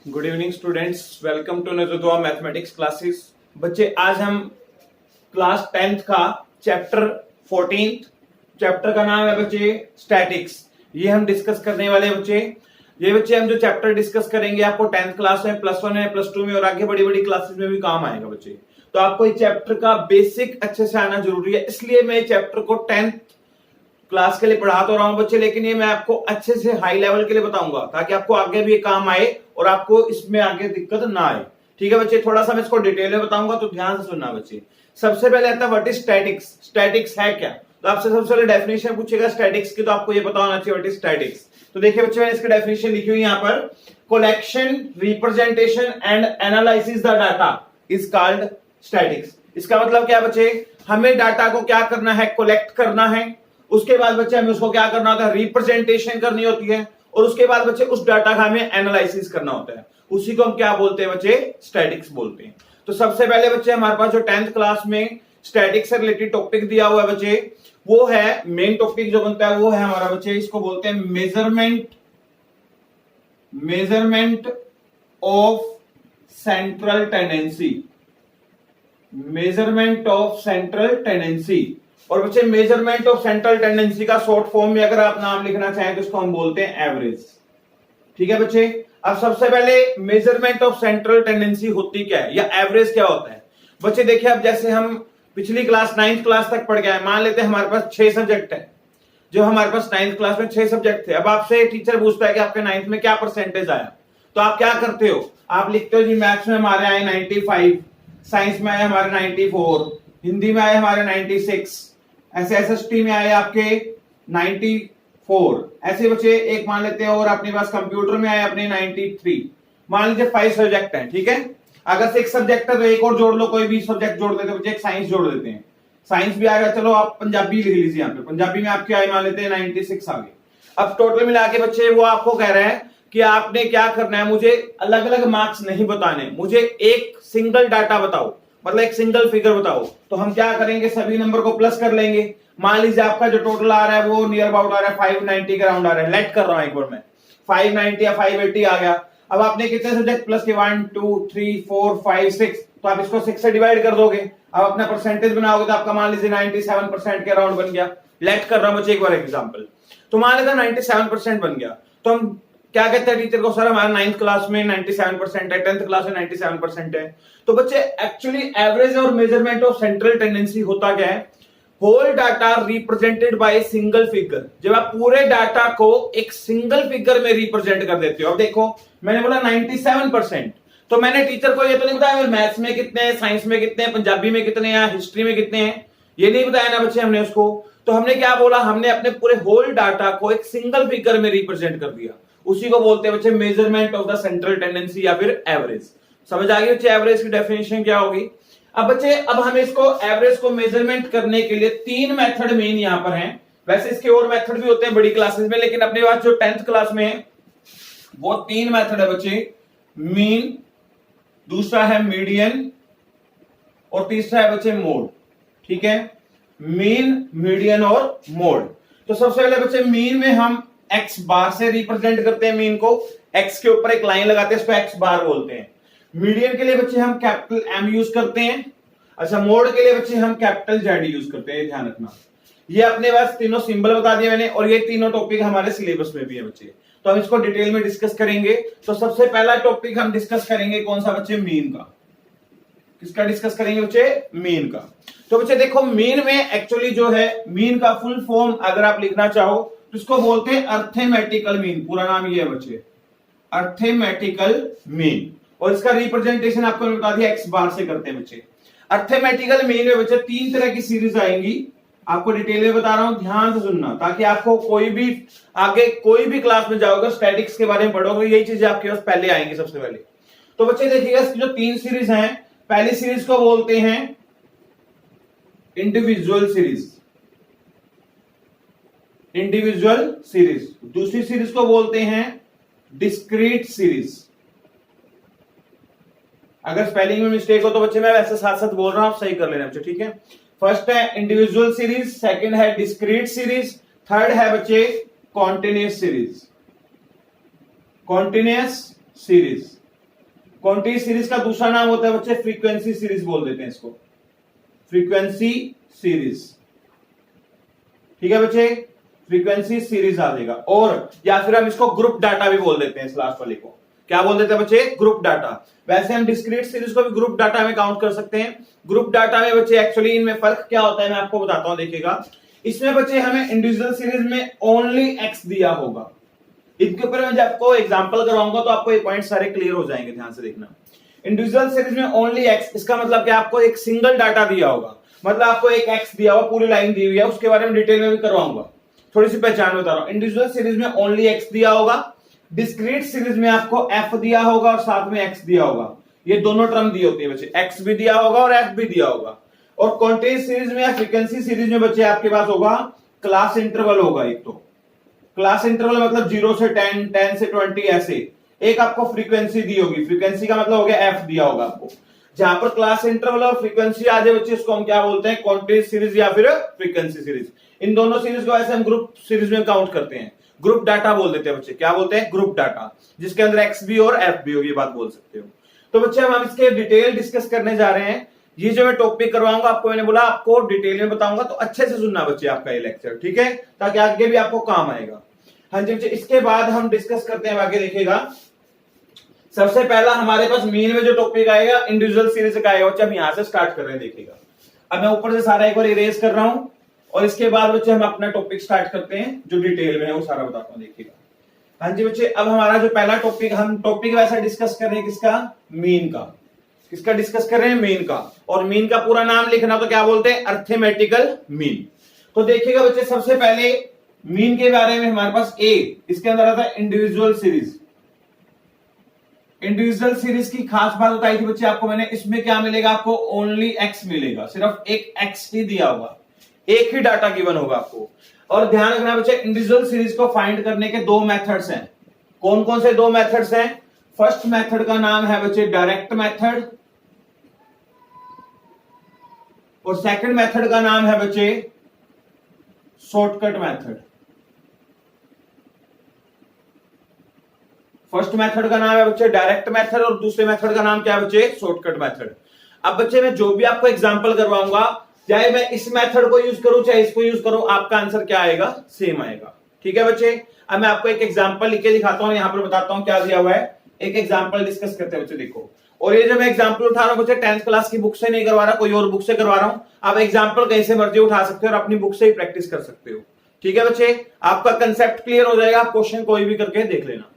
Good evening students, welcome to नजरुआ mathematics classes. बच्चे आज हम क्लास 10th का चैप्टर 14 चैप्टर का नाम है बच्चे स्टैटिक्स। ये हम डिस्कस करने वाले हैं बच्चे। ये बच्चे हम जो चैप्टर डिस्कस करेंगे आपको 10th क्लास में, +1 में, +2 में और आगे बड़ी बड़ी क्लासेस में भी काम आएगा बच्चे। तो आपको इस चैप्टर का बेसिक अच्छे से आना जरूरी है, इसलिए मैं चैप्टर को 10th क्लास के लिए पढ़ा तो रहा हूं बच्चे, लेकिन ये मैं आपको अच्छे से हाई लेवल के लिए बताऊंगा ताकि आपको आगे भी काम आए और आपको इसमें आगे दिक्कत ना आए। ठीक है बच्चे, थोड़ा सा मैं इसको डिटेल में बताऊंगा तो ध्यान से सुनना बच्चे। सबसे पहले आता है व्हाट इज स्टैटिक्स। स्टैटिक्स है क्या? तो आपसे सबसे पहले डेफिनेशन पूछेगा स्टैटिक्स की, तो आपको ये पता होना चाहिए व्हाट इज स्टैटिक्स। तो देखिए बच्चे, मैंने इसकी डेफिनेशन लिखी हुई यहाँ पर। Collection, representation and analysis the data is called statics. इसका मतलब क्या बच्चे, हमें डाटा को क्या करना है, कलेक्ट करना है। उसके बाद बच्चे हमें उसको क्या करना होता है, रिप्रेजेंटेशन करनी होती है। और उसके बाद बच्चे उस डाटा का हमें एनालिसिस करना होता है। उसी को हम क्या बोलते हैं बच्चे, स्टैटिक्स बोलते हैं। तो सबसे पहले बच्चे हमारे पास जो 10th क्लास में स्टैटिक्स से रिलेटेड टॉपिक दिया हुआ है बच्चे, वो है मेन टॉपिक जो बनता है वो है हमारा बच्चे, इसको बोलते हैं measurement of central tendency. Measurement of central tendency. और बच्चे मेजरमेंट ऑफ सेंट्रल टेंडेंसी का शॉर्ट फॉर्म में अगर आप नाम लिखना चाहें तो इसको हम बोलते हैं एवरेज। ठीक है बच्चे, अब सबसे पहले मेजरमेंट ऑफ सेंट्रल टेंडेंसी होती क्या है या एवरेज क्या होता है बच्चे। देखिए, अब जैसे हम पिछली क्लास 9th क्लास तक पढ़ गए, मान लेते हैं हमारे पास 6 सब्जेक्ट है। जो हमारे पास 9th क्लास में 6 सब्जेक्ट थे। अब आपसे टीचर पूछता है कि आपके 9th में क्या परसेंटेज आया, तो आप क्या करते हो, आप लिखते हो जी मैथ्स में हमारे आए 95, साइंस में आए हमारे 94, हिंदी में आए हमारे 96, ऐसे एसएसटी में आए आपके 94। ऐसे बच्चे एक मान लेते हैं, और अपने पास कंप्यूटर में आए अपने 93। मान लीजिए 5 सब्जेक्ट हैं, ठीक है। अगर 6 सब्जेक्ट है तो एक और जोड़ लो, कोई भी सब्जेक्ट जोड़ देते बच्चे, एक साइंस जोड़ देते हैं। साइंस भी आ गया, चलो आप पंजाबी लिख लीजिए यहाँ पे। पंजाबी में आपके आए मान लेते हैं 96 आ गए। अब टोटल मिला के बच्चे वो आपको कह रहे हैं कि आपने क्या करना है, मुझे अलग अलग मार्क्स नहीं बताने, मुझे एक सिंगल डाटा बताओ, मतलब एक सिंगल फिगर बताओ। तो हम क्या करेंगे, सभी नंबर को प्लस कर लेंगे। मान लीजिए आपका जो टोटल आ रहा है वो नियर अबाउट आ रहा है 590 के राउंड आ रहा है। लेट कर रहा हूं एक बार मैं, 590 या 580 आ गया। अब आपने कितने सब्जेक्ट प्लस के, 1 2 3 4 5 6, तो आप इसको 6 से डिवाइड कर दोगे। अब अपना परसेंटेज बनाओगे तो आपका मान लीजिए 97% के राउंड बन गया। लेट कर रहा हूं मुझे एक बार एग्जांपल, तो मान लेते 97% बन गया। तो हम क्या कहते हैं टीचर को, सर हमारा 9th क्लास में 97% है, 10th क्लास में 97% है। तो बच्चे एक्चुअली एवरेज और मेजरमेंट ऑफ सेंट्रल टेंडेंसी होता क्या है, whole data represented by single figure. जब आप पूरे डाटा को एक सिंगल फिगर में रिप्रेजेंट कर देते हो। अब देखो, मैंने बोला 97%, तो मैंने टीचर को ये तो नहीं बताया मैथ्स में कितने हैं, साइंस में कितने हैं, पंजाबी में कितने हैं, हिस्ट्री में कितने हैं, ये नहीं बताया ना बच्चे हमने उसको। तो हमने क्या बोला, हमने अपने पूरे होल डाटा को एक सिंगल फिगर में रिप्रेजेंट कर दिया। उसी को बोलते हैं बच्चे measurement of the central tendency या फिर एवरेज। समझ आ गई बच्चे एवरेज की डेफिनेशन क्या होगी। अब बच्चे, अब हमें इसको एवरेज को मेजरमेंट करने के लिए 3 मेथड मेन यहां पर हैं। वैसे इसके और मेथड भी होते हैं बड़ी क्लासेस में, लेकिन अपने पास जो 10th क्लास में है वो 3 मेथड है बच्चे। मीन, दूसरा है मीडियन और तीसरा है बच्चे मोड। ठीक है, मीन, मीडियन और मोड। तो सबसे पहले बच्चे मीन में हम एक्स बार से रिप्रेजेंट करते हैं मीन को, एक्स के ऊपर एक लाइन लगाते हैं, इसको एक्स बार बोलते हैं। मीडियन के लिए बच्चे हम कैपिटल एम यूज करते हैं। अच्छा, मोड के लिए बच्चे हम कैपिटल जेड यूज करते हैं, ध्यान रखना। ये अपने पास तीनों सिंबल बता दिए मैंने, और ये तीनों टॉपिक हमारे सिलेबस में भी है बच्चे, तो हम इसको डिटेल में डिस्कस करेंगे। तो सबसे पहला टॉपिक हम डिस्कस करेंगे कौन सा बच्चे, मीन का। किसका डिस्कस करेंगे बच्चे, मीन का। तो बच्चे देखो, मीन में एक्चुअली जो है, मीन का फुल फॉर्म अगर आप लिखना चाहो तो इसको बोलते हैं अर्थमेटिकल मीन। पूरा नाम ये है बच्चे, अर्थमेटिकल मीन। और इसका रिप्रेजेंटेशन आपको बता दिया एक्स बार से करते हैं बच्चे। अर्थमेटिकल मीन में बच्चे 3 तरह की सीरीज आएंगी, आपको डिटेल में बता रहा हूं, ध्यान से सुनना, ताकि आपको कोई भी आगे कोई भी क्लास में जाओगे स्टैटिक्स के बारे में पढ़ोगे, यही चीजें आपके पास पहले आएंगी सबसे पहले। तो बच्चे देखिएगा, इसकी जो 3 सीरीज हैं, पहली सीरीज को बोलते हैं इंडिविजुअल सीरीज, इंडिविजुअल सीरीज। दूसरी सीरीज को बोलते हैं डिस्क्रीट सीरीज। अगर स्पेलिंग में मिस्टेक हो तो बच्चे मैं वैसे साथ साथ बोल रहा हूं, आप सही कर लेना बच्चे, ठीक है। फर्स्ट है इंडिविजुअल सीरीज, सेकंड है डिस्क्रीट सीरीज, थर्ड है बच्चे continuous series. Continuous series, quantity series का दूसरा नाम होता है बच्चे फ्रीक्वेंसी सीरीज बोल देते हैं इसको, फ्रीक्वेंसी सीरीज। ठीक है बच्चे, फ्रीक्वेंसी सीरीज आ जाएगा। और या फिर हम इसको ग्रुप डाटा भी बोल देते हैं, इस लास्ट वाले को क्या बोल देते हैं बच्चे, ग्रुप डाटा। वैसे हम डिस्क्रीट सीरीज को भी ग्रुप डाटा में काउंट कर सकते हैं। ग्रुप डाटा में बच्चे एक्चुअली इनमें फर्क क्या होता है मैं आपको बताता हूं, देखिएगा। इसमें बच्चे हमें इंडिविजुअल सीरीज में ओनली एक्स दिया होगा। इनके ऊपर मैं जब आपको एग्जांपल करवाऊंगा तो आपको ये पॉइंट सारे क्लियर हो जाएंगे, ध्यान से देखना। इंडिविजुअल सीरीज में ओनली एक्स, इसका मतलब कि आपको एक सिंगल डाटा दिया होगा, मतलब आपको एक एक्स दिया हुआ, पूरी लाइन दी हुई है, उसके बारे में डिटेल में भी करवाऊंगा, थोड़ी सी पहचान बता रहा हूं। इंडिविजुअल सीरीज में ओनली एक्स दिया होगा, डिस्क्रीट सीरीज में आपको एफ दिया होगा और साथ में एक्स दिया होगा। ये दोनों टर्म दी होती है बच्चे, एक्स भी दिया होगा और एफ भी दिया होगा। और क्वांटिटी सीरीज में या फ्रीक्वेंसी सीरीज में बच्चे आपके पास होगा क्लास इंटरवल होगा। एक तो क्लास इंटरवल मतलब 0 से 10, 10 से 20 ऐसे। एक आपको फ्रीक्वेंसी दी होगी, फ्रीक्वेंसी का मतलब हो गया एफ दिया होगा आपको। जहां पर क्लास इंटरवल और फ्रीक्वेंसी आ जाए बच्चे, उसको हम क्या बोलते हैं, क्वांटिटी सीरीज या फिर फ्रीक्वेंसी सीरीज। इन दोनों सीरीज को ऐसे हम ग्रुप सीरीज में काउंट करते हैं, ग्रुप डाटा बोल देते हैं बच्चे। क्या बोलते हैं, ग्रुप डाटा, जिसके अंदर एक्स भी और एफ भी हो, ये बात बोल सकते हो। तो बच्चे हम इसके डिटेल डिस्कस करने जा रहे हैं। ये जो मैं टॉपिक करवाऊंगा आपको, मैंने बोला आपको डिटेल में बताऊंगा, तो अच्छे से सुनना बच्चे आपका ये लेक्चर, ठीक है, ताकि आगे भी आपको काम आएगा। हाँ जी बच्चे, इसके बाद हम डिस्कस करते हैं आगे। देखिएगा, सबसे पहला हमारे पास मीन में जो टॉपिक आएगा इंडिविजुअल सीरीज का आएगा बच्चे। हम यहां से स्टार्ट कर रहे हैं, देखिएगा। अब मैं ऊपर से सारा एक बार इरेज कर रहा हूं और इसके बाद बच्चे हम अपना टॉपिक स्टार्ट करते हैं, जो डिटेल में है वो सारा बताता हूं, देखिएगा। हाँ जी बच्चे, अब हमारा जो पहला टॉपिक, हम टॉपिक वैसा डिस्कस कर रहे हैं किसका, मीन का। किसका डिस्कस कर रहे हैं, मीन का। और मीन का पूरा नाम लिखना तो क्या बोलते हैं, अर्थमेटिकल मीन। तो देखिएगा बच्चे, सबसे पहले मीन के बारे में हमारे पास इसके अंदर आता है इंडिविजुअल सीरीज। इंडिविजुअल सीरीज की खास बात बताई थी बच्चे आपको मैंने, इसमें क्या मिलेगा आपको, ओनली एक्स मिलेगा, सिर्फ एक एक्स ही दिया होगा, एक ही डाटा गिवन होगा आपको। और ध्यान रखना बच्चे, इंडिविजुअल सीरीज को फाइंड करने के दो मेथड्स हैं। कौन कौन से दो मेथड्स हैं, फर्स्ट मेथड का नाम है बच्चे डायरेक्ट मेथड, और सेकंड मेथड का नाम है बच्चे शॉर्टकट मेथड। फर्स्ट मेथड का नाम है बच्चे डायरेक्ट मेथड और दूसरे मेथड का नाम क्या है बच्चे, शॉर्टकट मेथड। अब बच्चे मैं जो भी आपको एग्जांपल करवाऊंगा, चाहे मैं इस मेथड को यूज करूं चाहे इसको यूज करूं, आपका आंसर क्या आएगा, सेम आएगा। ठीक है बच्चे, अब मैं आपको एक एग्जांपल लिख के दिखाता हूं, यहां पर बताता हूं क्या दिया हुआ है। एक एग्जांपल डिस्कस करते हैं बच्चे, देखो। और ये जो मैं एग्जांपल उठा रहा हूं बच्चे, 10th क्लास की बुक से नहीं करवा रहा, कोई और बुक से करवा रहा हूं। आप एग्जांपल कहीं से मर्जी उठा सकते हो और अपनी बुक से ही प्रैक्टिस कर सकते हो। ठीक है बच्चे, आपका कंसेप्ट क्लियर हो जाएगा, आप क्वेश्चन कोई भी करके देख लेना।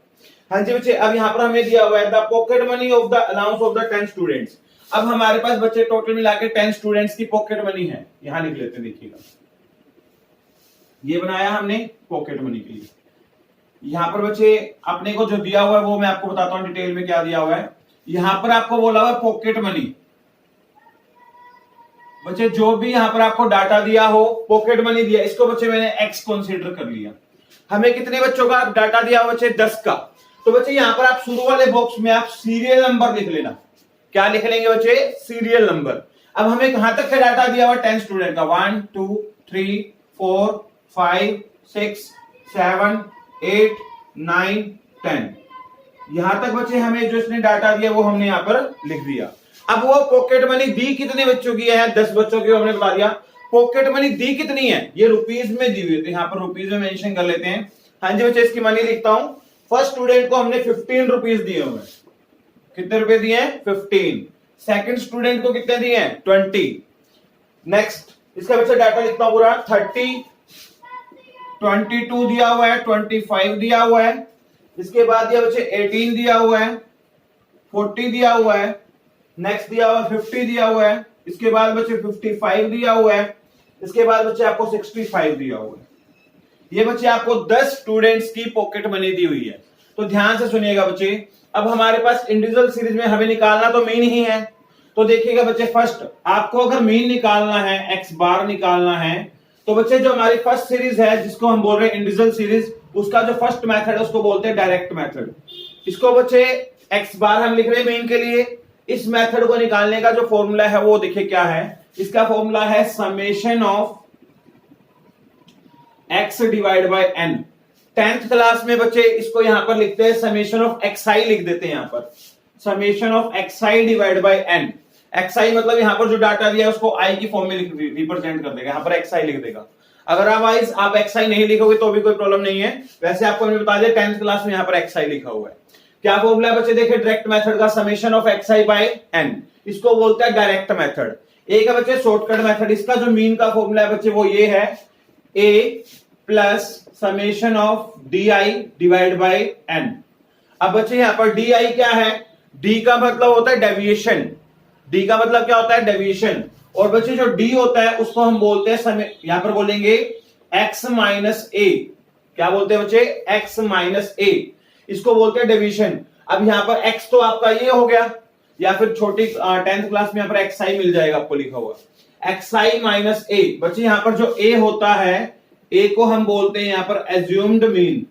हाँ जी बच्चे, अब यहाँ पर हमें दिया हुआ है the pocket money of the allowance of the 10 students. अब हमारे पास बच्चे टोटल मिला के 10 स्टूडेंट्स की पॉकेट मनी है, यहां लिख लेते हैं, देखिएगा। ये बनाया हमने पॉकेट मनी के लिए। यहां पर बच्चे अपने को जो दिया हुआ है वो मैं आपको बताता हूं डिटेल में क्या दिया हुआ है। यहां पर आपको बोला हुआ है पॉकेट मनी। बच्चे जो भी यहां पर आपको डाटा दिया हो, पॉकेट मनी दिया, इसको बच्चे मैंने एक्स कंसीडर कर लिया। हमें कितने बच्चों का डाटा दिया हुआ बच्चे, 10 का। तो बच्चे यहां पर आप शुरू वाले बॉक्स में आप सीरियल नंबर लिख लेना। क्या लिख लेंगे बच्चे, सीरियल नंबर। अब हमें कहां तक का डाटा दिया हुआ, 10 स्टूडेंट का, 1 2 3 4 5 6 7 8 9 10। यहां तक बच्चे हमें जो इसने डाटा दिया वो हमने यहां पर लिख दिया। अब वो पॉकेट मनी दी कितने बच्चों की है, 10 बच्चों की, हमने बता दिया। पॉकेट मनी दी कितनी है, ये रुपीज में दी हुई है, तो यहां पर रुपीज में मेंशन कर लेते हैं। हाँ जी बच्चे, इसकी मनी लिखता हूं। फर्स्ट स्टूडेंट को हमने 15 रुपीज दिए हुए। कितने रुपए दिए हैं, 15। सेकंड स्टूडेंट को कितने दिए हैं, 20। नेक्स्ट इसका बच्चा डाटा लिखता हूं पूरा, 30, 22 दिया हुआ है, 25 दिया हुआ है। इसके बाद दिया बच्चे 18 दिया हुआ है, 40 दिया हुआ है। नेक्स्ट दिया हुआ 50 दिया हुआ है। इसके बाद बच्चे 55 दिया हुआ है। इसके बाद बच्चे आपको 65 दिया हुआ है। ये बच्चे आपको 10 स्टूडेंट्स की पॉकेट मनी दी हुई है। तो ध्यान से सुनिएगा बच्चे, अब हमारे पास इंडिविजुअल सीरीज में हमें निकालना तो मीन ही है। तो देखिएगा बच्चे, फर्स्ट आपको अगर मीन निकालना है, एक्स बार निकालना है, तो बच्चे जो हमारी फर्स्ट सीरीज है जिसको हम बोल रहे हैं इंडिविजुअल सीरीज, उसका जो फर्स्ट मेथड है उसको बोलते हैं डायरेक्ट मेथड। इसको बच्चे एक्स बार हम लिख रहे हैं मीन के लिए। इस मेथड को निकालने का जो फॉर्मूला है वो देखिए क्या है, इसका फॉर्मूला है summation of x divide by n। 10th class में बच्चे इसको यहां पर लिखते हैं समेशन ऑफ xi लिख देते हैं यहां पर। Summation of xi divide by n। xi मतलब यहां पर जो डाटा दिया है उसको i की फॉर्म में रिप्रेजेंट कर देगा, यहां पर xi लिख देगा। अगर आप xi नहीं लिखोगे तो भी कोई प्रॉब्लम नहीं है, वैसे आपको मैंने बता दिया 10th क्लास में यहां पर xi लिखा हुआ है। क्या फॉर्मूला है बच्चे, देखिए डायरेक्ट मेथड का summation of xi by n, इसको बोलते हैं डायरेक्ट मेथड। एक है बच्चे शॉर्टकट मेथड, इसका जो मीन का फॉर्मूला है बच्चे वो ये है a plus summation of di divide by n। अब बच्चे यहां पर di क्या है, d का मतलब होता है डेविएशन, d का मतलब क्या होता है डेविएशन, और बच्चे जो d होता है उसको हम बोलते हैं यहां पर बोलेंगे x माइनस a। क्या बोलते हैं बच्चे, x माइनस a, इसको बोलते हैं डेविएशन। अब यहां पर x तो आपका ये हो गया, या फिर छोटी 10th क्लास में यहां पर xi मिल जाएगा आपको लिखा हुआ xi माइनस a। बच्चे यहां पर जो a होता है, a को हम बोलते हैं यहां पर एज्यूम्ड मीन।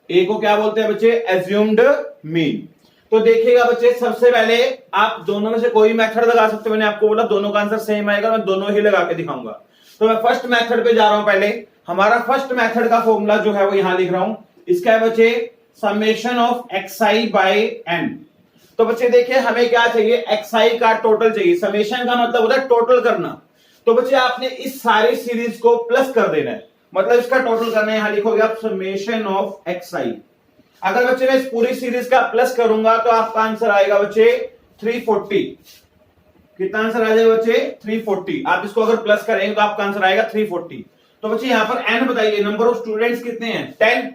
a को क्या बोलते हैं बच्चे, एज्यूम्ड मीन। तो देखिएगा बच्चे सबसे पहले आप दोनों में से कोई मेथड लगा सकते हो, मैंने आपको बोला दोनों का आंसर सेम आएगा, मैं दोनों ही लगा के दिखाऊंगा। तो मैं फर्स्ट मेथड पे जा रहा हूं। पहले हमारा फर्स्ट मेथड का फॉर्मूला जो है वो यहां लिख रहा हूं, इसका है बच्चे summation of xi by n। तो बच्चे देखिए हमें क्या चाहिए, xi का टोटल चाहिए। समेशन का मतलब होता है टोटल करना, तो बच्चे आपने इस सारी सीरीज को प्लस कर देना है, मतलब इसका टोटल करना है। यहां लिखोगे आप समेशन ऑफ xi। अगर बच्चे मैं इस पूरी सीरीज का प्लस करूंगा तो आपका आंसर आएगा बच्चे 340। कितना आंसर आ जाएगा बच्चे, 340। आप इसको अगर प्लस करेंगे तो आपका आंसर आएगा 340। तो बच्चे यहां पर n बताइए, नंबर ऑफ स्टूडेंट्स कितने हैं, 10।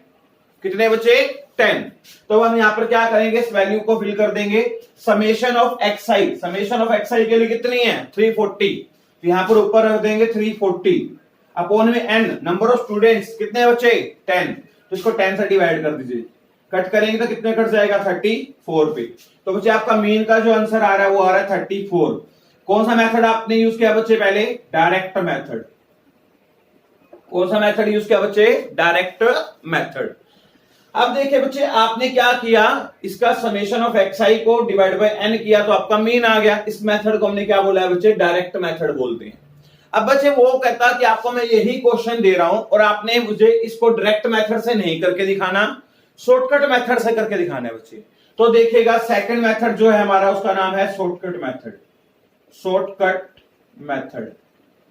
कितने बच्चे, 10। तो हम यहां पर क्या करेंगे, इस वैल्यू को फिल कर देंगे। Summation of xi, summation of xi के लिए कितनी है, 340। तो यहां पर ऊपर रख देंगे 340 अपॉन में n, नंबर ऑफ स्टूडेंट्स कितने हैं बच्चे, 10। तो इसको 10 से डिवाइड कर दीजिए, कट करेंगे तो कितने कट जाएगा, 34 पे। तो बच्चे आपका मीन का जो आंसर आ रहा है वो आ रहा है 34। कौन सा मेथड आपने यूज किया बच्चे, पहले डायरेक्ट मेथड। कौन सा मेथड यूज किया बच्चे, डायरेक्ट मेथड। अब देखिए बच्चे आपने क्या किया, इसका समेशन ऑफ xi को डिवाइड बाय n किया तो आपका मीन आ गया। इस मेथड को हमने क्या बोला है बच्चे, डायरेक्ट मेथड बोलते हैं। अब बच्चे वो कहता कि आपको मैं यही क्वेश्चन दे रहा हूं और आपने मुझे इसको डायरेक्ट मेथड से नहीं करके दिखाना, शॉर्टकट मेथड से करके दिखाना है बच्चे। तो देखिएगा सेकंड मेथड जो है हमारा उसका नाम है शॉर्टकट मेथड। शॉर्टकट मेथड,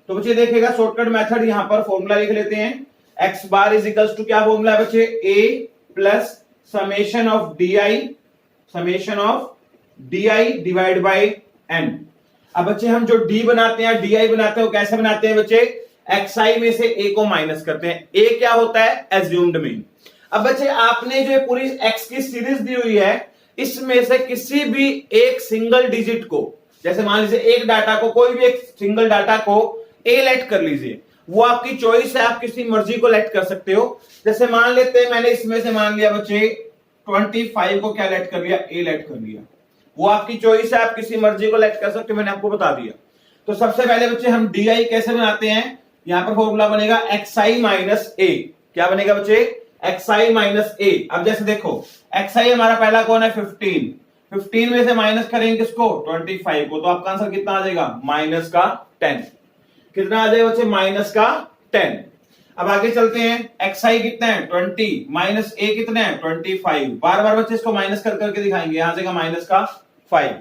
तो बच्चे देखिएगा शॉर्टकट मेथड यहां पर फॉर्मूला लिख लेते हैं। x bar is equals to क्या फॉर्मूला है बच्चे, a plus summation of di divide by n। अब बच्चे हम जो d बनाते हैं, di बनाते हैं, वो कैसे बनाते हैं बच्चे, xi में से a को माइनस करते हैं। a क्या होता है, एज्यूम्ड मीन। अब बच्चे आपने जो पूरी x की सीरीज दी हुई है, इसमें से किसी भी एक सिंगल डिजिट को, जैसे मान लीजिए एक डाटा को, कोई भी एक सिंगल डाटा को a लेट कर लीजिए, वो आपकी चॉइस है, आप किसी मर्जी को लेट कर सकते हो। जैसे मान लेते हैं मैंने इसमें से मान लिया बच्चे 25 को क्या लेट कर लिया, a लेट कर लिया, वो आपकी चॉइस है, आप किसी मर्जी को लेट कर सकते हो, मैंने आपको बता दिया। तो सबसे पहले बच्चे हम di कैसे बनाते हैं, यहां पर फॉर्मूला बनेगा xi माइनस a। क्या बनेगा बच्चे, xi माइनस a। अब जैसे देखो xi हमारा पहला कौन है, 15 में से माइनस करेंगे किसको, 25 को, तो आपका आंसर कितना आ जाएगा, माइनस का 10। कितना आ जाएगा बच्चे, माइनस का 10। अब आगे चलते हैं, xi कितना है 20, माइनस a कितना है 25। बार बार बच्चे इसको माइनस कर करके दिखाएंगे, यहां से माइनस का 5।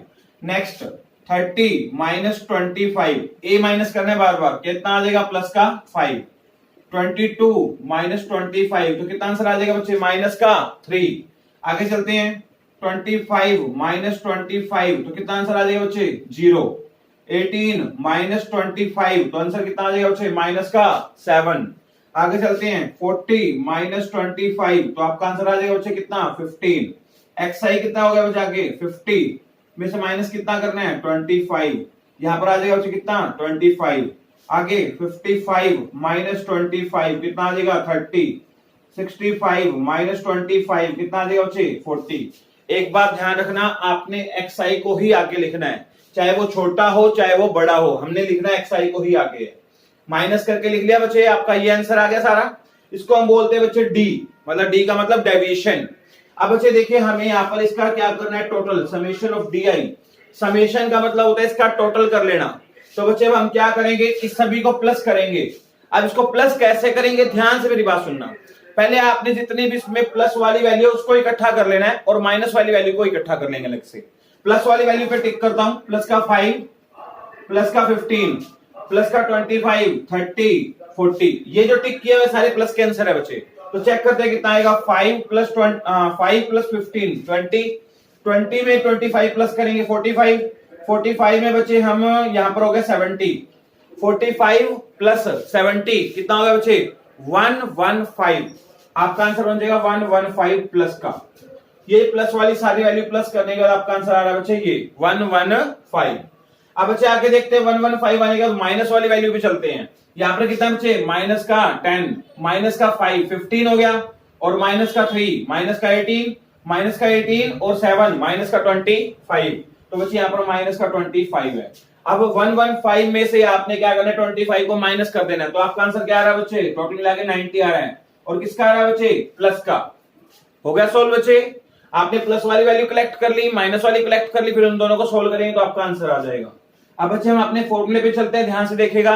नेक्स्ट 30 माइनस 25, a माइनस करना है बार बार, कितना आ जाएगा, प्लस का 5। 22 माइनस 25, तो कितना आंसर आ जाएगा बच्चे, माइनस का 3। आगे चलते हैं, 25 माइनस 25, तो कितना आंसर आ जाएगा बच्चे, 0। 18 माइनस 25, तो आंसर कितना आ जाएगा बच्चे, माइनस का 7। आगे चलते हैं, 40 माइनस 25, तो आपका आंसर आ जाएगा बच्चे कितना, 15। xi कितना हो गया बच्चे, आगे 50 में से माइनस कितना करना है, 25, यहां पर आ जाएगा बच्चे कितना, 25। आगे 55 माइनस 25 कितना आ जाएगा, 30। 65 माइनस 25 कितना आ जाएगा बच्चे, 40। एक बात ध्यान रखना, आपने xi को ही आगे लिखना है, चाहे वो छोटा हो चाहे वो बड़ा हो, हमने लिखना है xi को ही आगे। माइनस करके लिख लिया बच्चे, आपका ये आंसर आ गया सारा। इसको हम बोलते हैं बच्चे d, मतलब d का मतलब डेविएशन। अब बच्चे देखिए हमें यहाँ पर इसका क्या करना है, total, summation of di। Summation का मतलब होता है इसका टोटल कर लेना। तो बच्चे अब हम क्या करेंगे, इस सभी को प्लस करेंगे। अब इसको प्लस कैसे करेंगे, ध्यान से मेरी बात सुनना। पहले आपने जितनी भी इसमें प्लस वाली वैल्यू उसको इकट्ठा कर लेना है और माइनस वाली वैल्यू को इकट्ठा कर लेंगे अलग से। प्लस वाली वैल्यू पे टिक करता हूं, प्लस का 5, प्लस का 15, प्लस का 25, 30, 40, ये जो टिक किया हुआ सारे प्लस के आंसर है बच्चे। तो चेक करते हैं कितना आएगा, 5 प्लस 15 20, 20 में 25 प्लस करेंगे 45, 45 में बच्चे हम यहां पर हो गए 70, 45 प्लस 70 कितना होगा बच्चे 115। आपका आंसर बन जाएगा 115 प्लस का। ये प्लस वाली सारी वैल्यू प्लस करने के बाद आपका आंसर आ रहा है बच्चे ये 115। अब बच्चे आगे देखते हैं 115 आने के बाद माइनस वाली वैल्यू पे चलते हैं। यहां पर कितना बच्चे माइनस का 10, माइनस का 5 15 हो गया, और माइनस का 3, माइनस का 18, माइनस का 18 और 7 माइनस का 25। तो बच्चे यहाँ पर माइनस का 25 है। अब 115 में से आपने क्या करना है 25 को माइनस कर देना है। तो आपका आंसर क्या आ रहा है बच्चे, टोटल मिला के 90 आ रहा है। और किसका आ रहा है बच्चे, प्लस का। हो गया सोल्व बच्चे। आपने प्लस वाली वैल्यू कलेक्ट कर ली, माइनस वाली कलेक्ट कर ली, फिर उन दोनों को सोल्व करेंगे तो आपका आंसर आ जाएगा। अब बच्चे हम अपने फॉर्मूले पे चलते हैं, ध्यान से देखिएगा।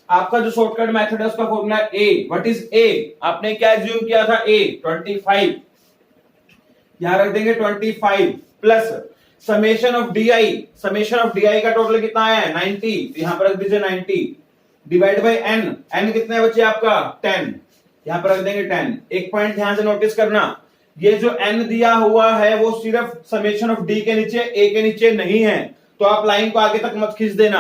आपका जो शॉर्टकट मेथड है उसका formula A. What is a? आपने क्या एज्यूम किया था, ए 25, यहां रख देंगे 25 plus summation of DI. Summation of DI का टोटल कितना आया है 90, यहां पर रख दीजिए 90 डिवाइड बाय एन। एन कितना है बच्चे आपका 10, यहां पर रख देंगे 10। एक पॉइंट ध्यान से नोटिस करना, ये जो एन दिया हुआ है वो सिर्फ समेशन ऑफ डी के नीचे, ए के नीचे नहीं है। तो आप लाइन को आगे तक मत खींच देना।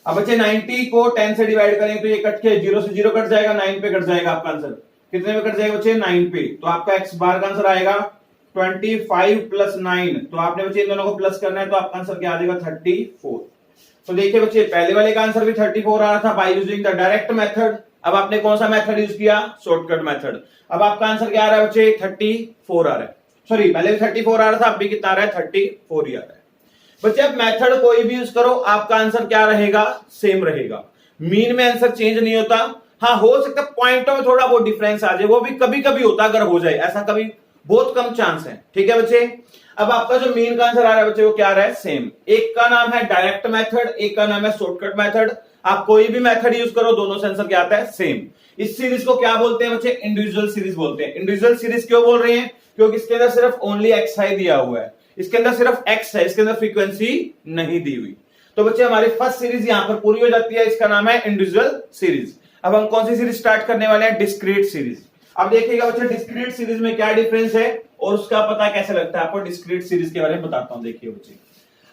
अब बच्चे 90 को 10 से डिवाइड करें तो ये कट के 0 से 0 कट जाएगा, 9 पे कट जाएगा आपका आंसर। कितने में कट जाएगा बच्चे 9 पे। तो आपका एक्स बार का आंसर आएगा 25 प्लस 9। तो आपने बच्चे इन दोनों को प्लस करना है तो आपका आंसर क्या आ जाएगा 34। तो देखिए बच्चे पहले वाले का आंसर भी 34 आ रहा था by using the direct method. अब आपने कौन सा मेथड यूज किया, शॉर्टकट मेथड। अब आपका आंसर क्या आ रहा है बच्चे 34 आ रहा है। सॉरी पहले भी 34 आ रहा था, अब भी कितना आ रहा है 34 ही आ रहा है। बच्चे अब मेथड कोई भी यूज करो आपका आंसर क्या रहेगा, सेम रहेगा। मीन में आंसर चेंज नहीं होता। हाँ हो सकता है पॉइंटों में थोड़ा बहुत डिफरेंस आ जाए, वो भी कभी कभी होता अगर हो जाए, ऐसा कभी बहुत कम चांस है। ठीक है बच्चे। अब आपका जो मीन का आंसर आ रहा है बच्चे वो क्या आ रहा है, सेम। एक का नाम है डायरेक्ट मेथड, एक का नाम है शॉर्टकट मेथड। आप कोई भी मेथड यूज करो दोनों से आंसर क्या आता है, सेम। इस सीरीज को क्या बोलते हैं बच्चे, इंडिविजुअल सीरीज बोलते हैं। इंडिविजुअल सीरीज क्यों बोल रहे हैं, क्योंकि इसके अंदर सिर्फ ओनली एक्स ही दिया हुआ है, इसके अंदर सिर्फ एक्स है, इसके अंदर फ्रीक्वेंसी नहीं दी हुई। तो बच्चे हमारी फर्स्ट सीरीज यहां पर पूरी हो जाती है, इसका नाम है इंडिविजुअल सीरीज। अब हम कौन सी सीरीज स्टार्ट करने वाले हैं, डिस्क्रीट सीरीज। अब देखिएगा बच्चे डिस्क्रीट सीरीज में क्या डिफरेंस है और उसका पता कैसे लगता है, आपको डिस्क्रीट सीरीज के बारे में बताता हूं। देखिए बच्चे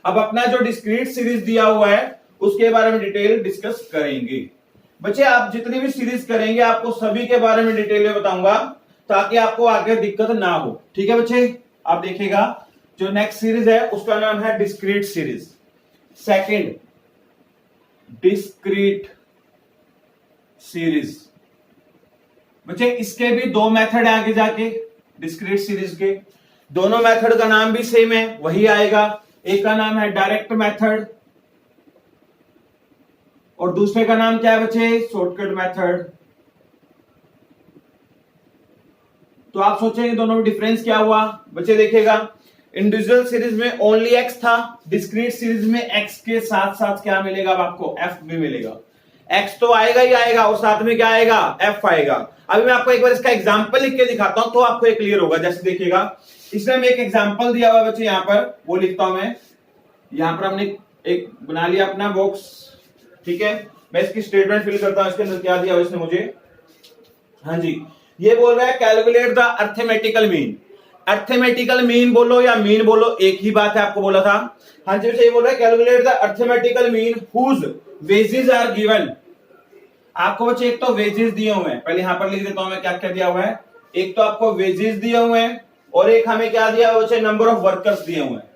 अब अपना जो डिस्क्रीट सीरीज दिया हुआ है उसके बारे में डिटेल डिस्कस करेंगे। बच्चे आप जितनी भी सीरीज करेंगे आपको सभी के बारे में डिटेल में बताऊंगा ताकि आपको आगे दिक्कत ना हो। ठीक है बच्चे। आप देखिएगा जो नेक्स्ट सीरीज है उसका नाम है discrete series. Second discrete series. बच्चे इसके भी दो मेथड है आगे जाके, डिस्क्रीट सीरीज के दोनों मेथड का नाम भी सेम है, वही आएगा। एक का नाम है डायरेक्ट मेथड और दूसरे का नाम क्या है बच्चे, शॉर्टकट मेथड। तो आप सोचेंगे दोनों में डिफरेंस क्या हुआ। बच्चे देखिएगा इंडिविजुअल सीरीज में ओनली एक्स था, डिस्क्रीट सीरीज में एक्स के साथ साथ क्या मिलेगा, अब आपको एफ भी मिलेगा। एक्स तो आएगा ही आएगा और साथ में क्या आएगा, एफ आएगा। अभी मैं आपको एक बार इसका एग्जांपल लिख के दिखाता हूं तो आपको एक क्लियर होगा। जैसे देखिएगा इसमें मैं एक एग्जांपल दिया हुआ बच्चे, यहां पर वो लिखता हूं मैं। यहां पर हमने एक बना लिया अपना बॉक्स, ठीक है। मैं इसकी स्टेटमेंट फिल करता हूं, इसके अंदर क्या दिया हुआ इसने मुझे। हाँ जी, ये बोल रहा है calculate the arithmetical mean. Arithmetical mean बोलो या मीन बोलो एक ही बात है, आपको बोला था। हाँ जी, ये बोल रहा है calculate the arithmetical mean whose wages are given. आपको बच्चे एक तो वेजेस दिए हुए हैं, पहले यहां पर लिख देता हूं मैं क्या क्या दिया हुआ है। एक तो आपको वेजेस दिए हुए हैं और एक हमें क्या दिया हुआ बच्चे, नंबर ऑफ वर्कर्स दिए हुए हैं,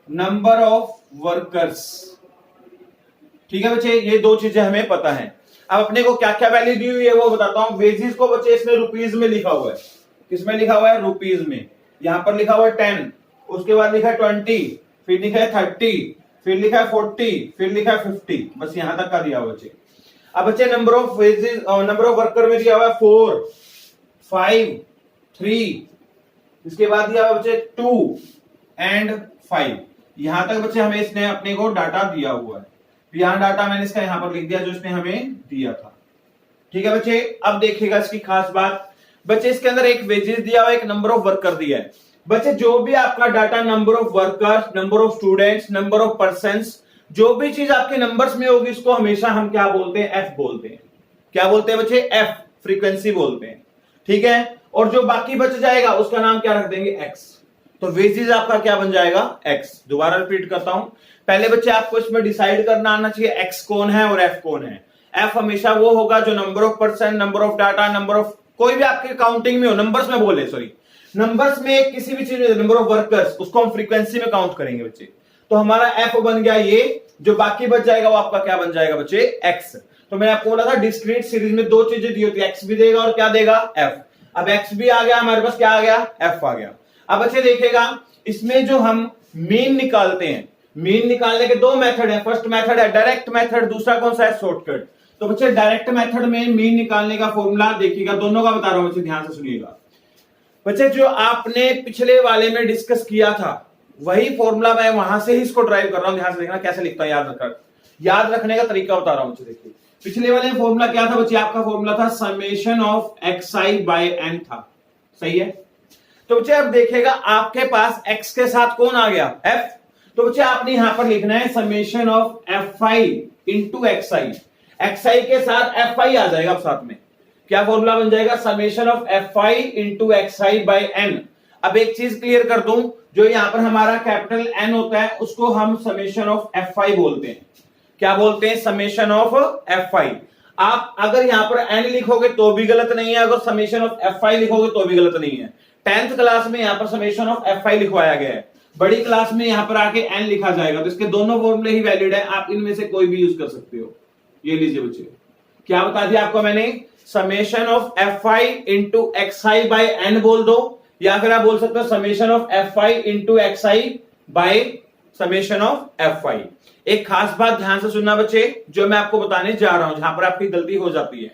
नंबर ऑफ वर्कर्स। ठीक है बच्चे, ये दो चीजें हमें पता है। अब अपने को क्या क्या वैल्यू दी हुई है वो बताता हूं। वेजेस को बच्चे इसमें रुपीज में लिखा हुआ है, किसमें लिखा हुआ है, रुपीज में। यहां पर लिखा हुआ है 10, उसके बाद लिखा है 20, फिर लिखा है 30, फिर लिखा है 40, फिर लिखा है 50। बस यहां तक का दिया हुआ बच्चे। अब बच्चे number of wages, number of worker में दिया हुआ है 4, 5, 3, इसके बाद दिया हुआ बच्चे 2 एंड 5। यहां तक बच्चे हमें इसने अपने को डाटा दिया हुआ है। यहां डाटा मैंने इसका यहां पर लिख दिया जो इसने हमें दिया था। ठीक है बच्चे। अब देखिएगा इसकी खास बात, बच्चे इसके अंदर एक वेजेस दिया हुआ, एक नंबर ऑफ वर्कर दिया है। बच्चे जो भी आपका data number of workers, number of students, number of persons, जो भी चीज आपके नंबर्स में होगी इसको हमेशा हम क्या बोलते हैं, एफ बोलते हैं। क्या बोलते हैं बच्चे, एफ, फ्रीक्वेंसी बोलते हैं। ठीक है, और जो बाकी बच जाएगा उसका नाम क्या रख देंगे, एक्स। तो वेजेस आपका क्या बन जाएगा, एक्स। दोबारा रिपीट करता हूं, पहले बच्चे आपको इसमें डिसाइड करना आना चाहिए एक्स कौन है और एफ कौन है। एफ हमेशा वो होगा जो number of person, number of data, number of कोई भी आपके काउंटिंग में हो, नंबर्स में बोले, सॉरी नंबर्स में किसी भी चीज में नंबर ऑफ वर्कर्स, उसको हम फ्रीक्वेंसी में काउंट करेंगे बच्चे। तो हमारा एफ बन गया ये, जो बाकी बच जाएगा वो आपका क्या बन जाएगा बच्चे, एक्स। तो मैंने आपको बोला था डिस्क्रीट सीरीज में दो चीजें दी होती है, एक्स भी देगा और क्या देगा, एफ। अब एक्स भी आ गया हमारे पास, क्या आ गया, एफ आ गया। अब बच्चे देखिएगा इसमें जो हम मीन निकालते हैं, मीन निकालने के दो मेथड है। फर्स्ट मेथड है डायरेक्ट मेथड, दूसरा कौन सा है, शॉर्टकट। तो बच्चे डायरेक्ट मेथड में मीन निकालने का फॉर्मूला देखिएगा, दोनों का बता रहा हूं बच्चे, ध्यान से सुनिएगा। बच्चे जो आपने पिछले वाले में डिस्कस किया था वही फॉर्मूला मैं वहां से ही इसको ड्राइव कर रहा हूं, ध्यान से देखना कैसे लिखता है, याद रखने का तरीका बता रहा हूं बच्चे। देखिए पिछले वाले में फॉर्मूला क्या था बच्चे, आपका फॉर्मूला था summation of xi by n था, सही है। तो बच्चे अब देखिएगा आपके पास x के साथ कौन आ गया, f। तो बच्चे आपने यहां पर लिखना है summation of fi into xi, xi के साथ fi आ जाएगा। अब साथ में क्या फॉर्मूला बन जाएगा, summation of fi into xi by n। अब एक चीज क्लियर कर दूं, जो यहां पर हमारा कैपिटल N होता है उसको हम समेशन ऑफ fi बोलते हैं। क्या बोलते हैं, समेशन ऑफ fi। आप अगर यहां पर n लिखोगे तो भी गलत नहीं है, अगर समेशन ऑफ fi लिखोगे तो भी गलत नहीं है। 10th क्लास में यहां पर समेशन ऑफ fi लिखवाया गया है, बड़ी क्लास में यहां पर आके n लिखा जाएगा। तो इसके दोनों फॉर्मूले ही वैलिड है, आप इनमें से कोई भी यूज कर सकते हो। ये लीजिए बच्चे, क्या बता दिया आपको मैंने, summation of fi into xi by n बोल दो, या फिर आप बोल सकते हो summation of fi into xi by summation of fi। एक खास बात ध्यान से सुनना बच्चे, जो मैं आपको बताने जा रहा हूं, जहां पर आपकी गलती हो जाती है।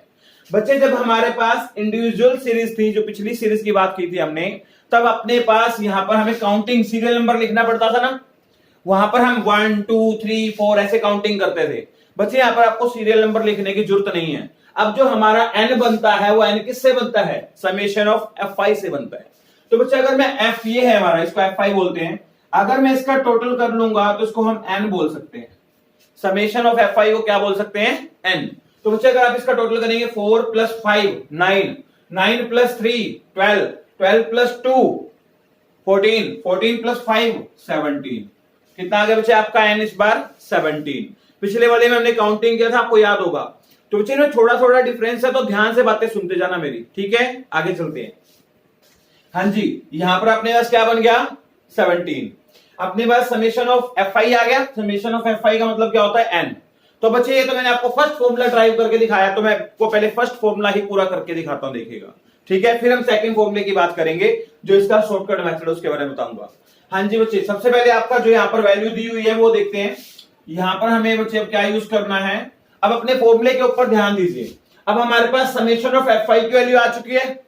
बच्चे जब हमारे पास इंडिविजुअल सीरीज थी, जो पिछली सीरीज की बात की थी हमने, तब अपने पास यहां पर हमें काउंटिंग सीरियल नंबर लिखना पड़ता था ना, वहां पर हम 1 2 3 4 ऐसे काउंटिंग करते थे। बच्चे यहां पर आपको सीरियल नंबर लिखने की जरूरत नहीं है। अब जो हमारा n बनता है वो n किससे बनता है, समेशन ऑफ fi से बनता है। तो बच्चे अगर मैं f, ये है हमारा, इसको fi बोलते हैं, अगर मैं इसका टोटल कर लूंगा तो इसको हम n बोल सकते हैं। समेशन ऑफ fi को क्या बोल सकते हैं, n। तो बच्चे अगर आप इसका टोटल करेंगे 4 प्लस 5 9, 9 प्लस 3 12, 12 प्लस 2 14, 14 प्लस 5 17। कितना आ गया बच्चे आपका n इस बार, 17। पिछले वाले में हमने काउंटिंग किया था, आपको याद होगा। तो बच्चे में थोड़ा थोड़ा डिफरेंस है, तो ध्यान से बातें सुनते जाना मेरी, ठीक है। आगे चलते हैं। हाँ जी, यहां पर अपने पास क्या बन गया, 17। अपने पास समेशन ऑफ fi आ गया। समेशन ऑफ fi का मतलब क्या होता है, n। तो बच्चे ये तो मैंने आपको फर्स्ट फॉर्मूला ड्राइव करके दिखाया, तो मैं आपको पहले फर्स्ट फॉर्मूला ही पूरा करके दिखाता हूं, देखिएगा, ठीक है। फिर हम सेकंड फॉर्मूले की बात करेंगे, जो इसका शॉर्टकट मेथड है उसके बारे में बताऊंगा। हाँ जी बच्चे, सबसे पहले आपका जो यहाँ पर वैल्यू दी हुई है वो देखते हैं। यहाँ पर हमें बच्चे अब क्या यूज करना है, अब अपने फॉर्मूले के ऊपर ध्यान दीजिए। अब हमारे पास समेशन ऑफ fi की वैल्यू आ चुकी है।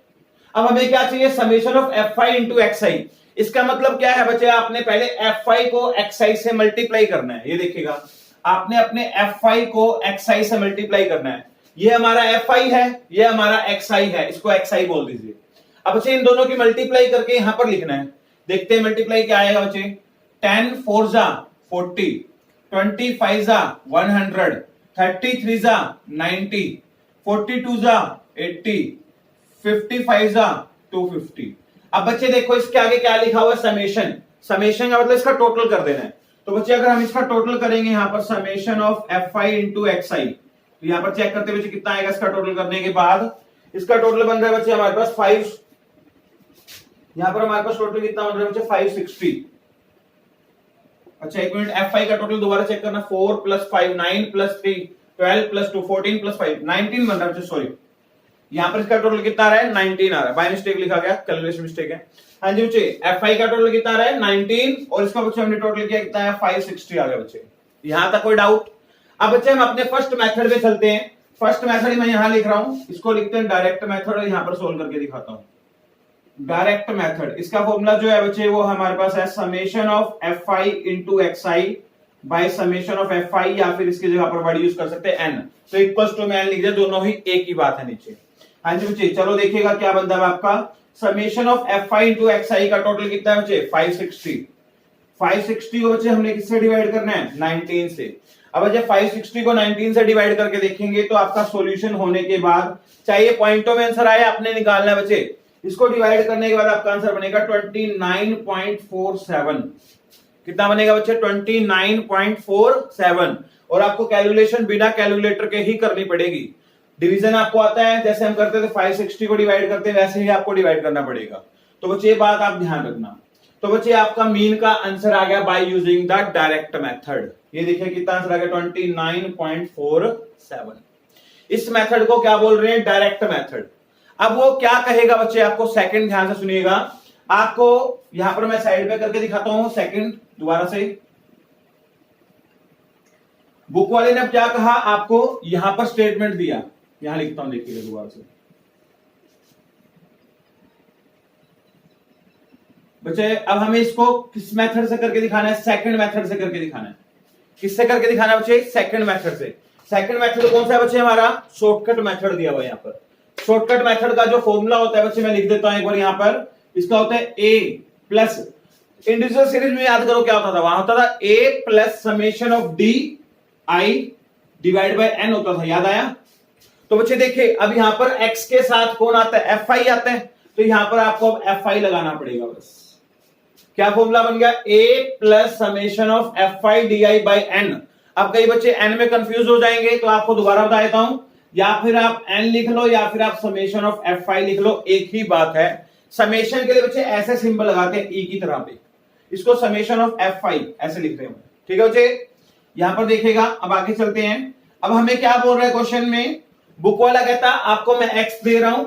अब हमें क्या चाहिए, summation of fi into xi। इसका मतलब क्या है बच्चे, आपने पहले fi को xi से मल्टीप्लाई करना है। ये देखिएगा, आपने अपने fi को xi से मल्टीप्लाई करना है। ये हमारा fi है, ये हमारा xi है, इसको xi बोल दीजिए। अब बच्चे इन दोनों की मल्टीप्लाई करके यहां पर लिखना है। देखते हैं मल्टीप्लाई क्या आएगा बच्चे, 10 4 जा 40, 20 5 जा 100, 33 जा 90, 42 जा 80, 55 जा 250। अब बच्चे देखो इसके आगे क्या लिखा हुआ है, समेशन। समेशन का मतलब इसका टोटल कर देना है। तो बच्चे अगर हम इसका टोटल करेंगे यहाँ पर summation of fi into xi, तो यहाँ पर चेक करते बच्चे कितना आएगा इसका टोटल करने के बाद। इसका टोटल बन रहा है बच्चे हमारे पास 5, यहाँ पर हमारे पास टोटल कितना बन रहा है बच्चे 560। अच्छा एक मिनट, fi का टोटल दोबारा चेक करना, 4 प्लस 5 9 प्लस 3 12 प्लस 2 14 प्लस 5 19 बन रहा है बच्चे, सॉरी यहाँ पर इसका टोटल कितना आ रहा है, 19 आ रहा है, बाय मिस्टेक लिखा गया, कैलकुलेशन मिस्टेक है। हाँ जी बच्चे, fi का टोटल कितना आ रहा है 19, और इसका बच्चे हमने टोटल किया कितना है 560 आ गया बच्चे। यहां तक कोई डाउट। अब बच्चे हम अपने फर्स्ट मेथड पे चलते हैं। फर्स्ट मेथड मैं यहां लिख रहा हूं, इसको लिखते हैं डायरेक्ट मेथड, और यहां पर सोल्व करके दिखाता हूं। डायरेक्ट मेथड, इसका फॉर्मूला जो है बच्चे वो हमारे पास है summation of fi into xi by summation of fi, या फिर इसकी जगह पर वर्ड यूज कर सकते हैं n। तो इक्वल्स टू में n लिख दिया, दोनों ही एक ही बात है नीचे। हाँ जी बच्चे, चलो देखिएगा क्या बनता है आपका summation of fi into xi का टोटल कितना है बच्चे 560। 560 को बच्चे हमने किससे डिवाइड करना है 19 से। अब बच्चे 560 को 19 से डिवाइड करके देखेंगे तो आपका सॉल्यूशन होने के बाद चाहिए पॉइंटों में आंसर आया, आपने निकालना है बच्चे। इसको डिवाइड करने के बाद आपका आंसर बनेगा 29.47। कितना बनेगा बच्चे 29.47। और आपको कैलकुलेशन बिना कैलकुलेटर के ही करनी पड़ेगी। डिवीजन आपको आता है, जैसे हम करते थे 560 को डिवाइड करते हैं वैसे ही आपको डिवाइड करना पड़ेगा। तो बच्चे ये बात आप ध्यान रखना। तो बच्चे आपका मीन का आंसर आ गया by using the direct method. ये देखिए कितना आंसर आ गया 29.47। इस मेथड को क्या बोल रहे हैं डायरेक्ट मेथड। अब वो क्या कहेगा बच्चे आपको, सेकंड ध्यान से सुनिएगा। आपको यहां पर मैं साइड पे करके दिखाता हूं सेकंड दोबारा से। बुक वाले ने अब क्या कहा आपको, यहां पर स्टेटमेंट दिया, यहां लिखता हूं देखिएगा दोबारा से बच्चे। अब हमें इसको किस मेथड से करके दिखाना है, सेकंड मेथड से करके दिखाना है। किससे करके दिखाना है बच्चे, सेकंड मेथड से। सेकंड मेथड कौन सा है बच्चे, हमारा शॉर्टकट मेथड दिया हुआ है यहां पर। शॉर्टकट मेथड का जो फॉर्मूला होता है बच्चे मैं लिख देता हूं एक बार यहां पर। इसका होता है a प्लस, इंडिविजुअल सीरीज में याद करो क्या होता था, वहां होता था a plus summation of d i divide by n होता था, याद आया। तो बच्चे देखिए अब यहां पर x के साथ कौन आता है, fi आता है। तो यहां पर आपको अब fi लगाना पड़ेगा बस। क्या फॉर्मूला बन गया, a plus summation of fi di by n। अब कई बच्चे n में कंफ्यूज हो जाएंगे तो आपको दोबारा बता देता हूं, या फिर आप n लिख लो या फिर आप समेशन ऑफ fi लिख लो, एक ही बात है। समेशन के लिए बच्चे ऐसे सिंबल लगाते हैं ई की तरह पे, इसको समेशन ऑफ fi ऐसे लिखते हैं, ठीक है बच्चे। यहां पर देखिएगा, अब आगे चलते हैं। अब हमें क्या बोल रहा है क्वेश्चन में, बुक वाला कहता आपको मैं x दे रहा हूं,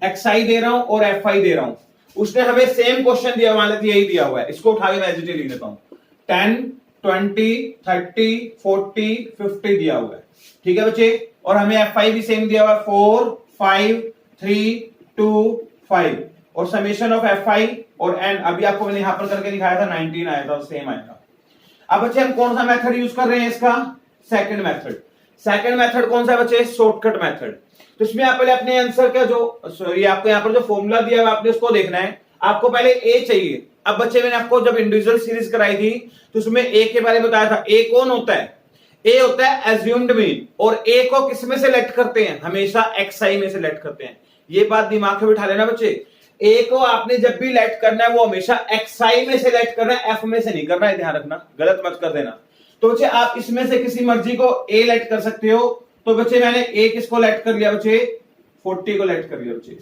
xi दे रहा हूं और fi दे रहा हूं। उसने हमें सेम क्वेश्चन दिया हुआ है, यही दिया हुआ है। इसको उठा के मैं एज लिख देता हूं, 10 20 30 40 50 दिया हुआ है, ठीक है बच्चे। और हमें fi भी सेम दिया हुआ है 4 5 3 2 5 और समेशन ऑफ fi और n अभी आपको मैंने यहां पर करके दिखाया था 19 आया था, सेम आएगा। अब बच्चे हम कौन सा मेथड यूज कर रहे हैं इसका, सेकंड मेथड। सेकंड मेथड कौन सा है बच्चे, शॉर्टकट मेथड। तो इसमें आप पहले अपने आंसर का जो सॉरी आपको यहां पर जो फॉर्मूला दिया है आपने उसको देखना है। आपको पहले a चाहिए। अब बच्चे मैंने आपको जब इंडिविजुअल सीरीज कराई थी तो उसमें a के बारे में बताया था। a कौन होता है, a होता है एज्यूम्ड मीन। और a को किस में सेलेक्ट करते हैं, हमेशा xi में सेलेक्ट करते हैं। ये बात दिमाग में बिठा लेना बच्चे, a को आपने जब भी लेट करना है वो हमेशा xi में सेलेक्ट करना है, f में से नहीं करना है, ध्यान रखना, गलत मत कर देना। तो बच्चे आप इसमें से किसी मर्जी को a लेट कर सकते हो। तो बच्चे मैंने a किसको लेट कर लिया बच्चे, 40 को लेट कर लिया बच्चे।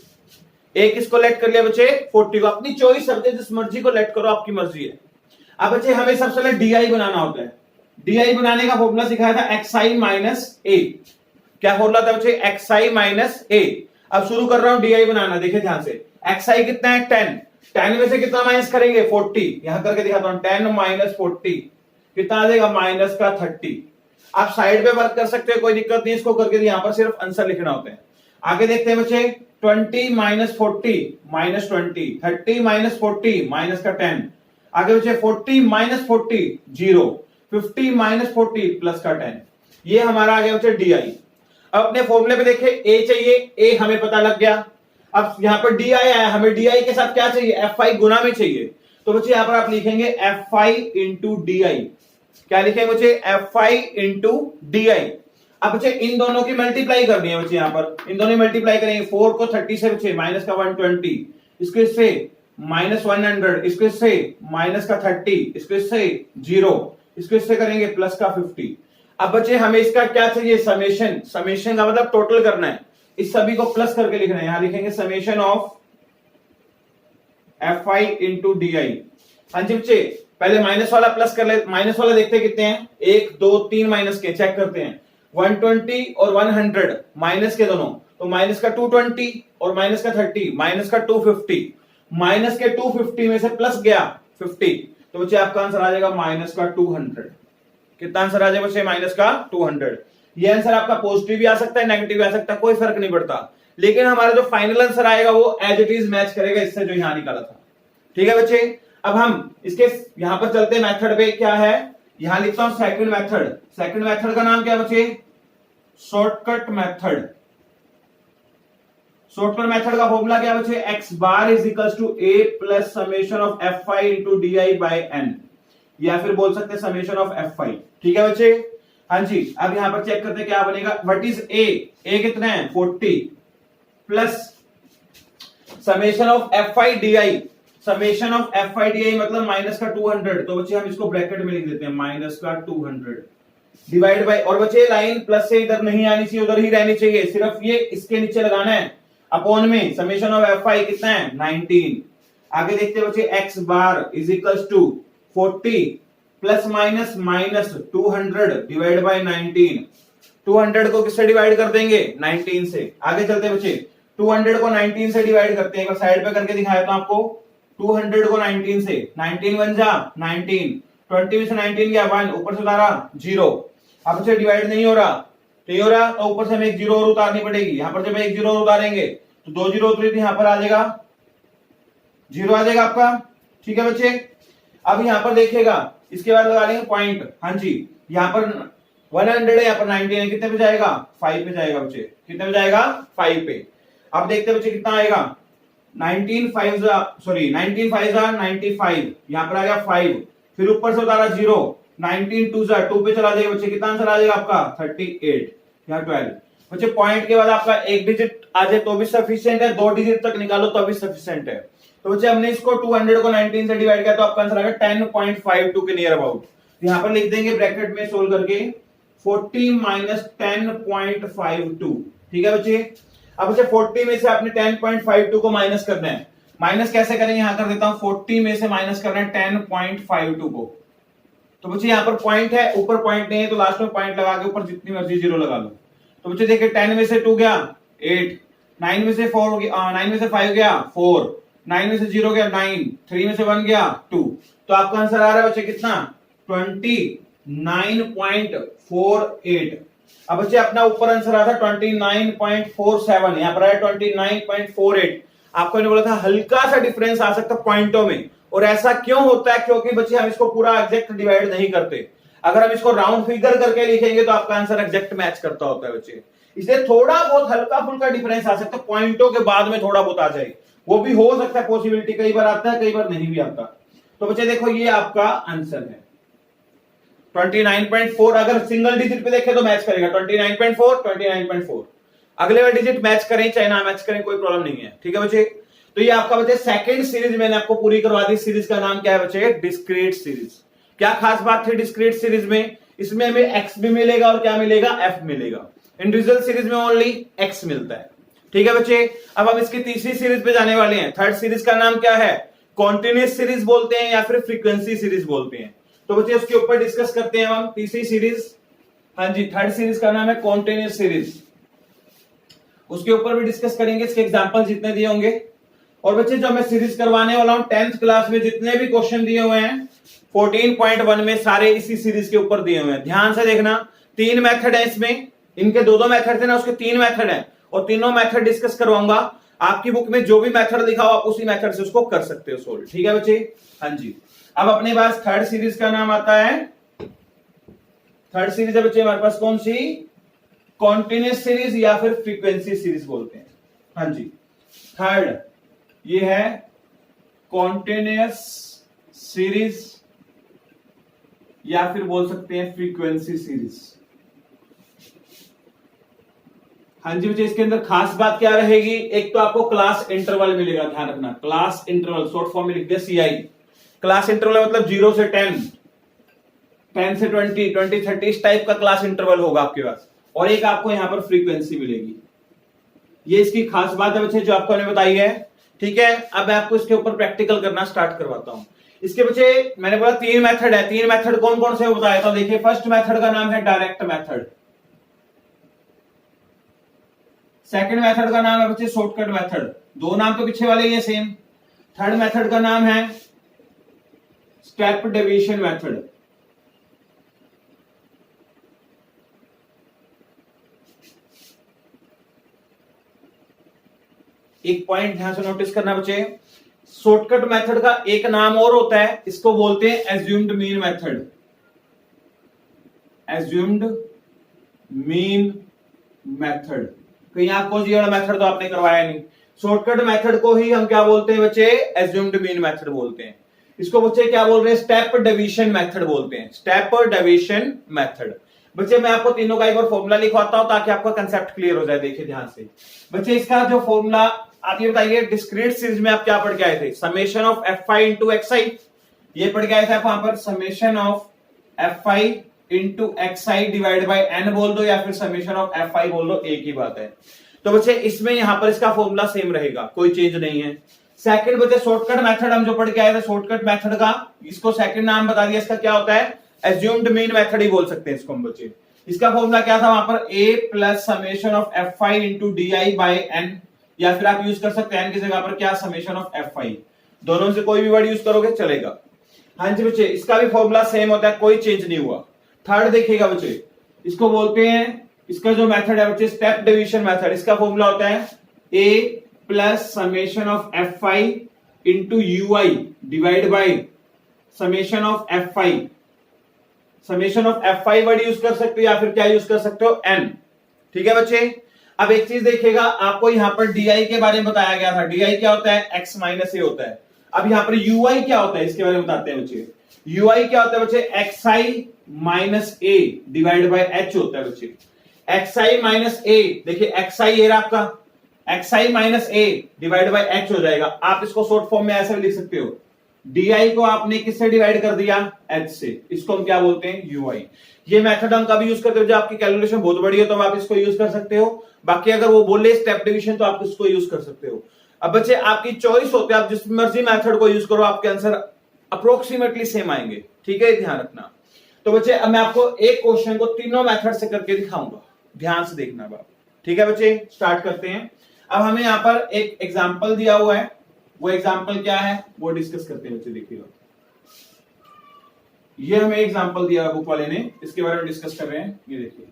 a किसको लेट कर लिया बच्चे, 40 को। अपनी चॉइस है, जिस मर्जी को लेट करो, आपकी मर्जी है। अब बच्चे हमें सबसे पहले di बनाना होता है। di बनाने का फॉर्मूला सिखाया था xi माइनस a। क्या फॉर्मूला था बच्चे, xi माइनस a। अब शुरू कर रहा हूं di बनाना, देखिए ध्यान से। xi कितना है 10, 10 में से कितना माइनस करेंगे 40, यहां करके दिखाता हूं 10 माइनस 40 कितना आ जाएगा माइनस का 30। आप साइड पे वर्क कर सकते हो, कोई दिक्कत नहीं, इसको करके यहां पर सिर्फ आंसर लिखना होता है। आगे देखते हैं बच्चे, 20 माइनस 40 माइनस 20, 30 माइनस 40 माइनस का 10। आगे बच्चे 40 माइनस 40 0, 50 माइनस 40 प्लस का 10। ये हमारा आ गया बच्चे डी आई। अब अपने फॉर्मूले पे देखे ए चाहिए, ए हमें पता लग गया। अब यहां पर डी आई आया, हमें डी आई के साथ क्या चाहिए, एफ आई गुना में चाहिए। तो बच्चे यहां पर आप लिखेंगे एफ आई इंटू डी आई। क्या लिखेंगे बच्चे, एफ आई इंटू डी आई। अब बच्चे इन दोनों की मल्टीप्लाई करनी है बच्चे, यहां पर इन दोनों मल्टीप्लाई करेंगे। 4 को 30 से बच्चे माइनस का 120, इसको इससे माइनस 100, इसको इससे माइनस का 30, इसको इससे 0, इसको इससे करेंगे प्लस का 50। अब बच्चे हमें इसका क्या चाहिए, समेशन। समेशन का मतलब टोटल करना है, इस सभी को प्लस करके लिखना है। यहां लिखेंगे summation of F I into d आई। हाँ जी बच्चे, पहले माइनस वाला प्लस कर ले, माइनस वाला देखते कितने हैं, 1 2 3 माइनस के चेक करते हैं। 120 और 100 माइनस के दोनों, तो माइनस का 220 और माइनस का 30, माइनस का 250, माइनस के 250 में से प्लस गया 50, तो बच्चे आपका आंसर आ जाएगा माइनस का 200। कितना आंसर आ जाएगा बच्चे, माइनस का 200। ये आंसर आपका पॉजिटिव भी आ सकता है, नेगेटिव भी आ सकता है, कोई फर्क नहीं पड़ता। लेकिन हमारा जो फाइनल आंसर आएगा वो एज इट इज मैच करेगा इससे जो यहां निकाला था। ठीक है बच्चे, अब हम इसके यहां पर चलते हैं मेथड पे। क्या है, यहां लिखता हूं सेकंड मेथड। सेकंड मेथड का नाम क्या बच्चे, शॉर्टकट मेथड। शॉर्टकट मेथड का फॉर्मूला क्या बचे, x bar is equal to a plus summation of F I into d i by n, या फिर बोल सकते हैं समेशन ऑफ एफ आई। ठीक है बच्चे, हाँ जी। अब यहां पर चेक करते हैं क्या बनेगा, व्हाट इज ए कितना है 40 plus summation of F I D I, summation of F I D I मतलब माइनस का 200, तो बच्चे हम इसको ब्रैकेट में लिख देते हैं माइनस का 200 डिवाइड बाय, और बच्चे लाइन प्लस से इधर नहीं आनी चाहिए, उधर ही रहनी चाहिए, सिर्फ ये इसके नीचे लगाना है, अपॉन में समेशन ऑफ एफ आई कितना है 19। आगे देखते बच्चे x bar is equal to 40 plus minus minus 200 divide by 19। 200 को किससे डिवाइड कर देंगे 19 से। आगे चलते बच्चे 200 को 19 से डिवाइड करते हैं, एक बार साइड पे करके दिखाया था आपको। 200 को 19 से, 19 बन जा 19, 20 में से 19 गया 1, ऊपर से उतारा 0। अब से डिवाइड नहीं हो रहा, नहीं हो रहा तो ऊपर से हमें एक 0 और उतारनी पड़ेगी। यहां पर जब एक 0 और उतारेंगे तो 2 0 उतरी थी, यहां पर आ जाएगा 0 आ जाएगा आपका। ठीक है बच्चे, अब यहां पर देखिएगा, इसके बाद लगा लेंगे पॉइंट। हाँ जी, यहां पर 100 है, यहाँ पर 90 है, कितने पे जाएगा 5 पे जाएगा बच्चे, कितने पे जाएगा 5 पे। अब देखते बच्चे कितना आएगा 19 5 95, यहां पर आ गया 5, फिर ऊपर से उतारा 0, 19 2 2 पे चला जाएगा बच्चे, कितना आंसर आ जाएगा आपका 38, यहाँ 12। बच्चे पॉइंट के बाद आपका एक डिजिट आ जाए तो भी सफिशिएंट है, 2 डिजिट तक निकालो तो भी सफिशिएंट है। तो बच्चे हमने इसको 200 को 19 से डिवाइड किया तो आपका आंसर आ गया 10.52 के नियर अबाउट। यहां पर लिख देंगे ब्रैकेट में सोल्व करके 40 माइनस 10.52। ठीक है बच्चे, अब बच्चे 40 में से आपने 10.52 को माइनस करना है। माइनस कैसे करेंगे, यहां कर देता हूं, 40 में से माइनस करना है 10.52 को। तो बच्चे यहां पर पॉइंट है, ऊपर पॉइंट नहीं है तो लास्ट में पॉइंट लगा के ऊपर जितनी मर्जी 0 लगा लो। तो बच्चे देखिए 10 में से 2 गया 8, 9 में से 4 गया, 9 में से 5 गया 4, 9 में से 0 गया 9, 3 में से 1 गया 2। तो आपका आंसर आ रहा है बच्चे कितना 29.48। अब बच्चे अपना ऊपर आंसर आया था 29.47, यहां पर आया 29.48। आपको मैंने बोला था हल्का सा डिफरेंस आ सकता पॉइंटों में, और ऐसा क्यों होता है, क्योंकि बच्चे हम इसको पूरा एग्जैक्ट डिवाइड नहीं करते। अगर हम इसको राउंड फिगर करके लिखेंगे तो आपका आंसर एग्जैक्ट मैच करता होता है बच्चे, इसलिए थोड़ा बहुत हल्का फुल्का डिफरेंस आ सकता है, पॉइंटों के बाद में थोड़ा बहुत आ जाए, वो भी हो सकता है पॉसिबिलिटी, कई बार आता है कई बार नहीं भी आता। तो बच्चे देखो ये आपका आंसर है 29.4। अगर सिंगल डिजिट पे देखें तो मैच करेगा 29.4। अगले वाले डिजिट मैच करें चाहे ना मैच करें कोई प्रॉब्लम नहीं है। ठीक है बच्चे, तो ये आपका बच्चे सेकंड सीरीज मैंने आपको पूरी करवा दी। सीरीज का नाम क्या है बच्चे, डिस्क्रीट सीरीज। क्या खास बात थी डिस्क्रीट सीरीज में, इसमें हमें एक्स भी मिलेगा और क्या मिलेगा एफ मिलेगा। इंडिविजुअल सीरीज में ओनली एक्स मिलता है। ठीक है बच्चे, अब हम इसकी तीसरी सीरीज पे जाने वाले हैं। थर्ड सीरीज का नाम क्या है, कॉन्टिन्यूअस सीरीज बोलते हैं या फिर फ्रीक्वेंसी सीरीज बोलते हैं। तो बच्चे उसके ऊपर डिस्कस करते हैं हम तीसरी सीरीज। हाँ जी, थर्ड सीरीज का नाम है कॉन्टिन्यूअस सीरीज, उसके ऊपर भी डिस्कस करेंगे, इसके एग्जांपल जितने दिए होंगे। और बच्चे जो मैं सीरीज करवाने वाला हूं 10th क्लास में जितने भी क्वेश्चन दिए हुए हैं 14.1 में सारे इसी सीरीज के ऊपर दिए हुए हैं। ध्यान से देखना, 3 मेथड है इसमें, इनके 2 मेथड थे ना, उसके 3 मेथड है और तीनों मेथड डिस्कस करवाऊंगा। आपकी बुक में जो भी मेथड लिखा हो आप उसी मेथड से उसको कर सकते हो सोल्व। ठीक है बच्चे, हाँ जी। अब अपने पास थर्ड सीरीज का नाम आता है, थर्ड सीरीज है बच्चे हमारे पास कौन सी, कॉन्टिन्यूअस सीरीज या फिर फ्रीक्वेंसी सीरीज बोलते हैं। हाँ जी, थर्ड ये है कॉन्टिन्यूअस सीरीज या फिर बोल सकते हैं फ्रीक्वेंसी सीरीज। हाँ जी बच्चे, इसके अंदर खास बात क्या रहेगी, एक तो आपको क्लास इंटरवल मिलेगा, ध्यान रखना क्लास इंटरवल, शॉर्ट फॉर्म में लिख दिया CI। क्लास इंटरवल मतलब 0 से 10, 10 से 20, 20 30 इस टाइप का क्लास इंटरवल होगा आपके पास, और एक आपको यहां पर फ्रीक्वेंसी मिलेगी। ये इसकी खास बात है बच्चे जो आपको मैंने बताई है। ठीक है, अब मैं आपको इसके ऊपर प्रैक्टिकल करना स्टार्ट करवाता हूं। इसके बच्चे मैंने बोला 3 मेथड है, 3 मेथड कौन कौन से बताया था। देखिए फर्स्ट मेथड का नाम है डायरेक्ट मेथड, सेकंड मेथड का नाम है बच्चे शॉर्टकट मेथड, 2 नाम तो पीछे वाले ही है सेम। थर्ड मेथड का नाम है स्टेप डेविएशन मेथड। एक पॉइंट ध्यान से नोटिस करना बच्चे, शॉर्टकट मेथड का एक नाम और होता है, इसको बोलते हैं assumed mean method. Assumed mean method कहीं आपको ये वाला मेथड तो आपने करवाया नहीं। शॉर्टकट मेथड को ही हम क्या बोलते हैं बच्चे, एज्यूम्ड मीन मेथड बोलते हैं। इसको बच्चे क्या बोल रहे हैं, स्टेप डिवीजन मेथड बोलते हैं, स्टेप डिवीजन मेथड। बच्चे मैं आपको तीनों का एक बार फॉर्मूला लिखवाता हूं ताकि आपका कंसेप्ट क्लियर हो जाए। देखिए ध्यान से बच्चे, इसका जो फॉर्मूला आप ये बताइए, डिस्क्रीट सीरीज में आप क्या पढ़ के आए थे, summation of F I into X I, ये पढ़ के आए थे आप वहां पर, summation of F I into X I divide by N बोल दो या फिर समेशन ऑफ एफ आई बोल दो, एक ही बात है। तो बच्चे इसमें यहां पर इसका फॉर्मूला सेम रहेगा, कोई चेंज नहीं है। सेकंड बच्चे शॉर्टकट मेथड हम जो पढ़ के आए थे, शॉर्टकट मेथड का इसको सेकंड नाम बता दिया, इसका क्या होता है, एज्यूम्ड मीन मेथड ही बोल सकते हैं इसको हम बच्चे। इसका फॉर्मूला क्या था वहां पर, a plus summation of F I into d i by n, या फिर आप यूज कर सकते हैं एन की जगह पर क्या, समेशन ऑफ एफ आई, दोनों से कोई भी वर्ड यूज करोगे चलेगा। हाँ जी बच्चे, इसका भी फॉर्मूला सेम होता है, कोई चेंज नहीं हुआ। थर्ड देखिएगा बच्चे, इसको बोलते हैं, इसका जो मेथड है बच्चे स्टेप डिवीजन मेथड, इसका फॉर्मूला होता है a plus summation of F I into you I divide by summation of F I. Summation of F I word use कर सकते हो या फिर क्या यूज कर सकते हो, एन। ठीक है बच्चे, अब एक चीज देखिएगा, आपको यहां पर डी के बारे में बताया गया था, डी क्या होता है, एक्स माइनस ए होता है। अब यहां पर यू क्या होता है, इसके बारे में बताते हैं बच्चे। यू क्या होता है बच्चे, x I minus A divide by H होता है बच्चे। एक्स आई माइनस ए, देखिए एक्स आई आपका, x I minus A divide by H हो जाएगा। आप इसको शॉर्ट फॉर्म में ऐसे भी लिख सकते हो, डी को आपने किससे डिवाइड कर दिया, एच से, इसको हम क्या बोलते हैं, यू आई। ये मेथड हम कभी यूज करते हो जब आपकी कैलकुलेशन बहुत बड़ी हो तो आप इसको यूज कर सकते हो, बाकी अगर वो बोले स्टेप डिवीजन तो आप इसको यूज कर सकते हो। अब बच्चे आपकी चॉइस होती है, आप जिस मर्जी मेथड को यूज करो, आपके आंसर अप्रोक्सीमेटली सेम आएंगे। ठीक है, ध्यान रखना। तो बच्चे अब मैं आपको एक क्वेश्चन को तीनों मेथड से करके दिखाऊंगा, ध्यान से देखना बात। ठीक है बच्चे, स्टार्ट करते हैं। अब हमें यहां पर एक एग्जांपल दिया हुआ है, वो एग्जांपल क्या है वो डिस्कस करते हैं बच्चे। देखिएगा, ये हमें एग्जांपल दिया बुक वाले ने, इसके बारे में डिस्कस कर रहे हैं। ये देखिए,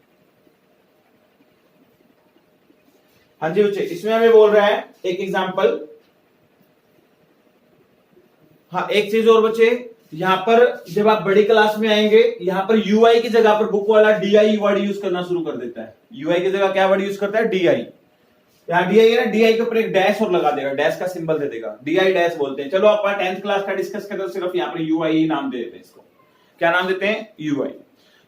हाँ जी बच्चे, इसमें हमें बोल रहा है एक एग्जांपल। हाँ, एक चीज और बच्चे, यहां पर जब आप बड़ी क्लास में आएंगे, यहां पर यूआई की जगह पर बुक वाला डीआई वर्ड यूज करना शुरू कर देता है। यूआई की जगह क्या वर्ड यूज करता है, डीआई। यहाँ डीआई है ना, डीआई के ऊपर एक डैश और लगा देगा, डैश का सिंबल दे देगा, डीआई डैश बोलते हैं। चलो अपन 10th क्लास का डिस्कस करते हैं, सिर्फ यहाँ पर यूआई नाम दे देते हैं इसको। क्या नाम देते हैं, यूआई।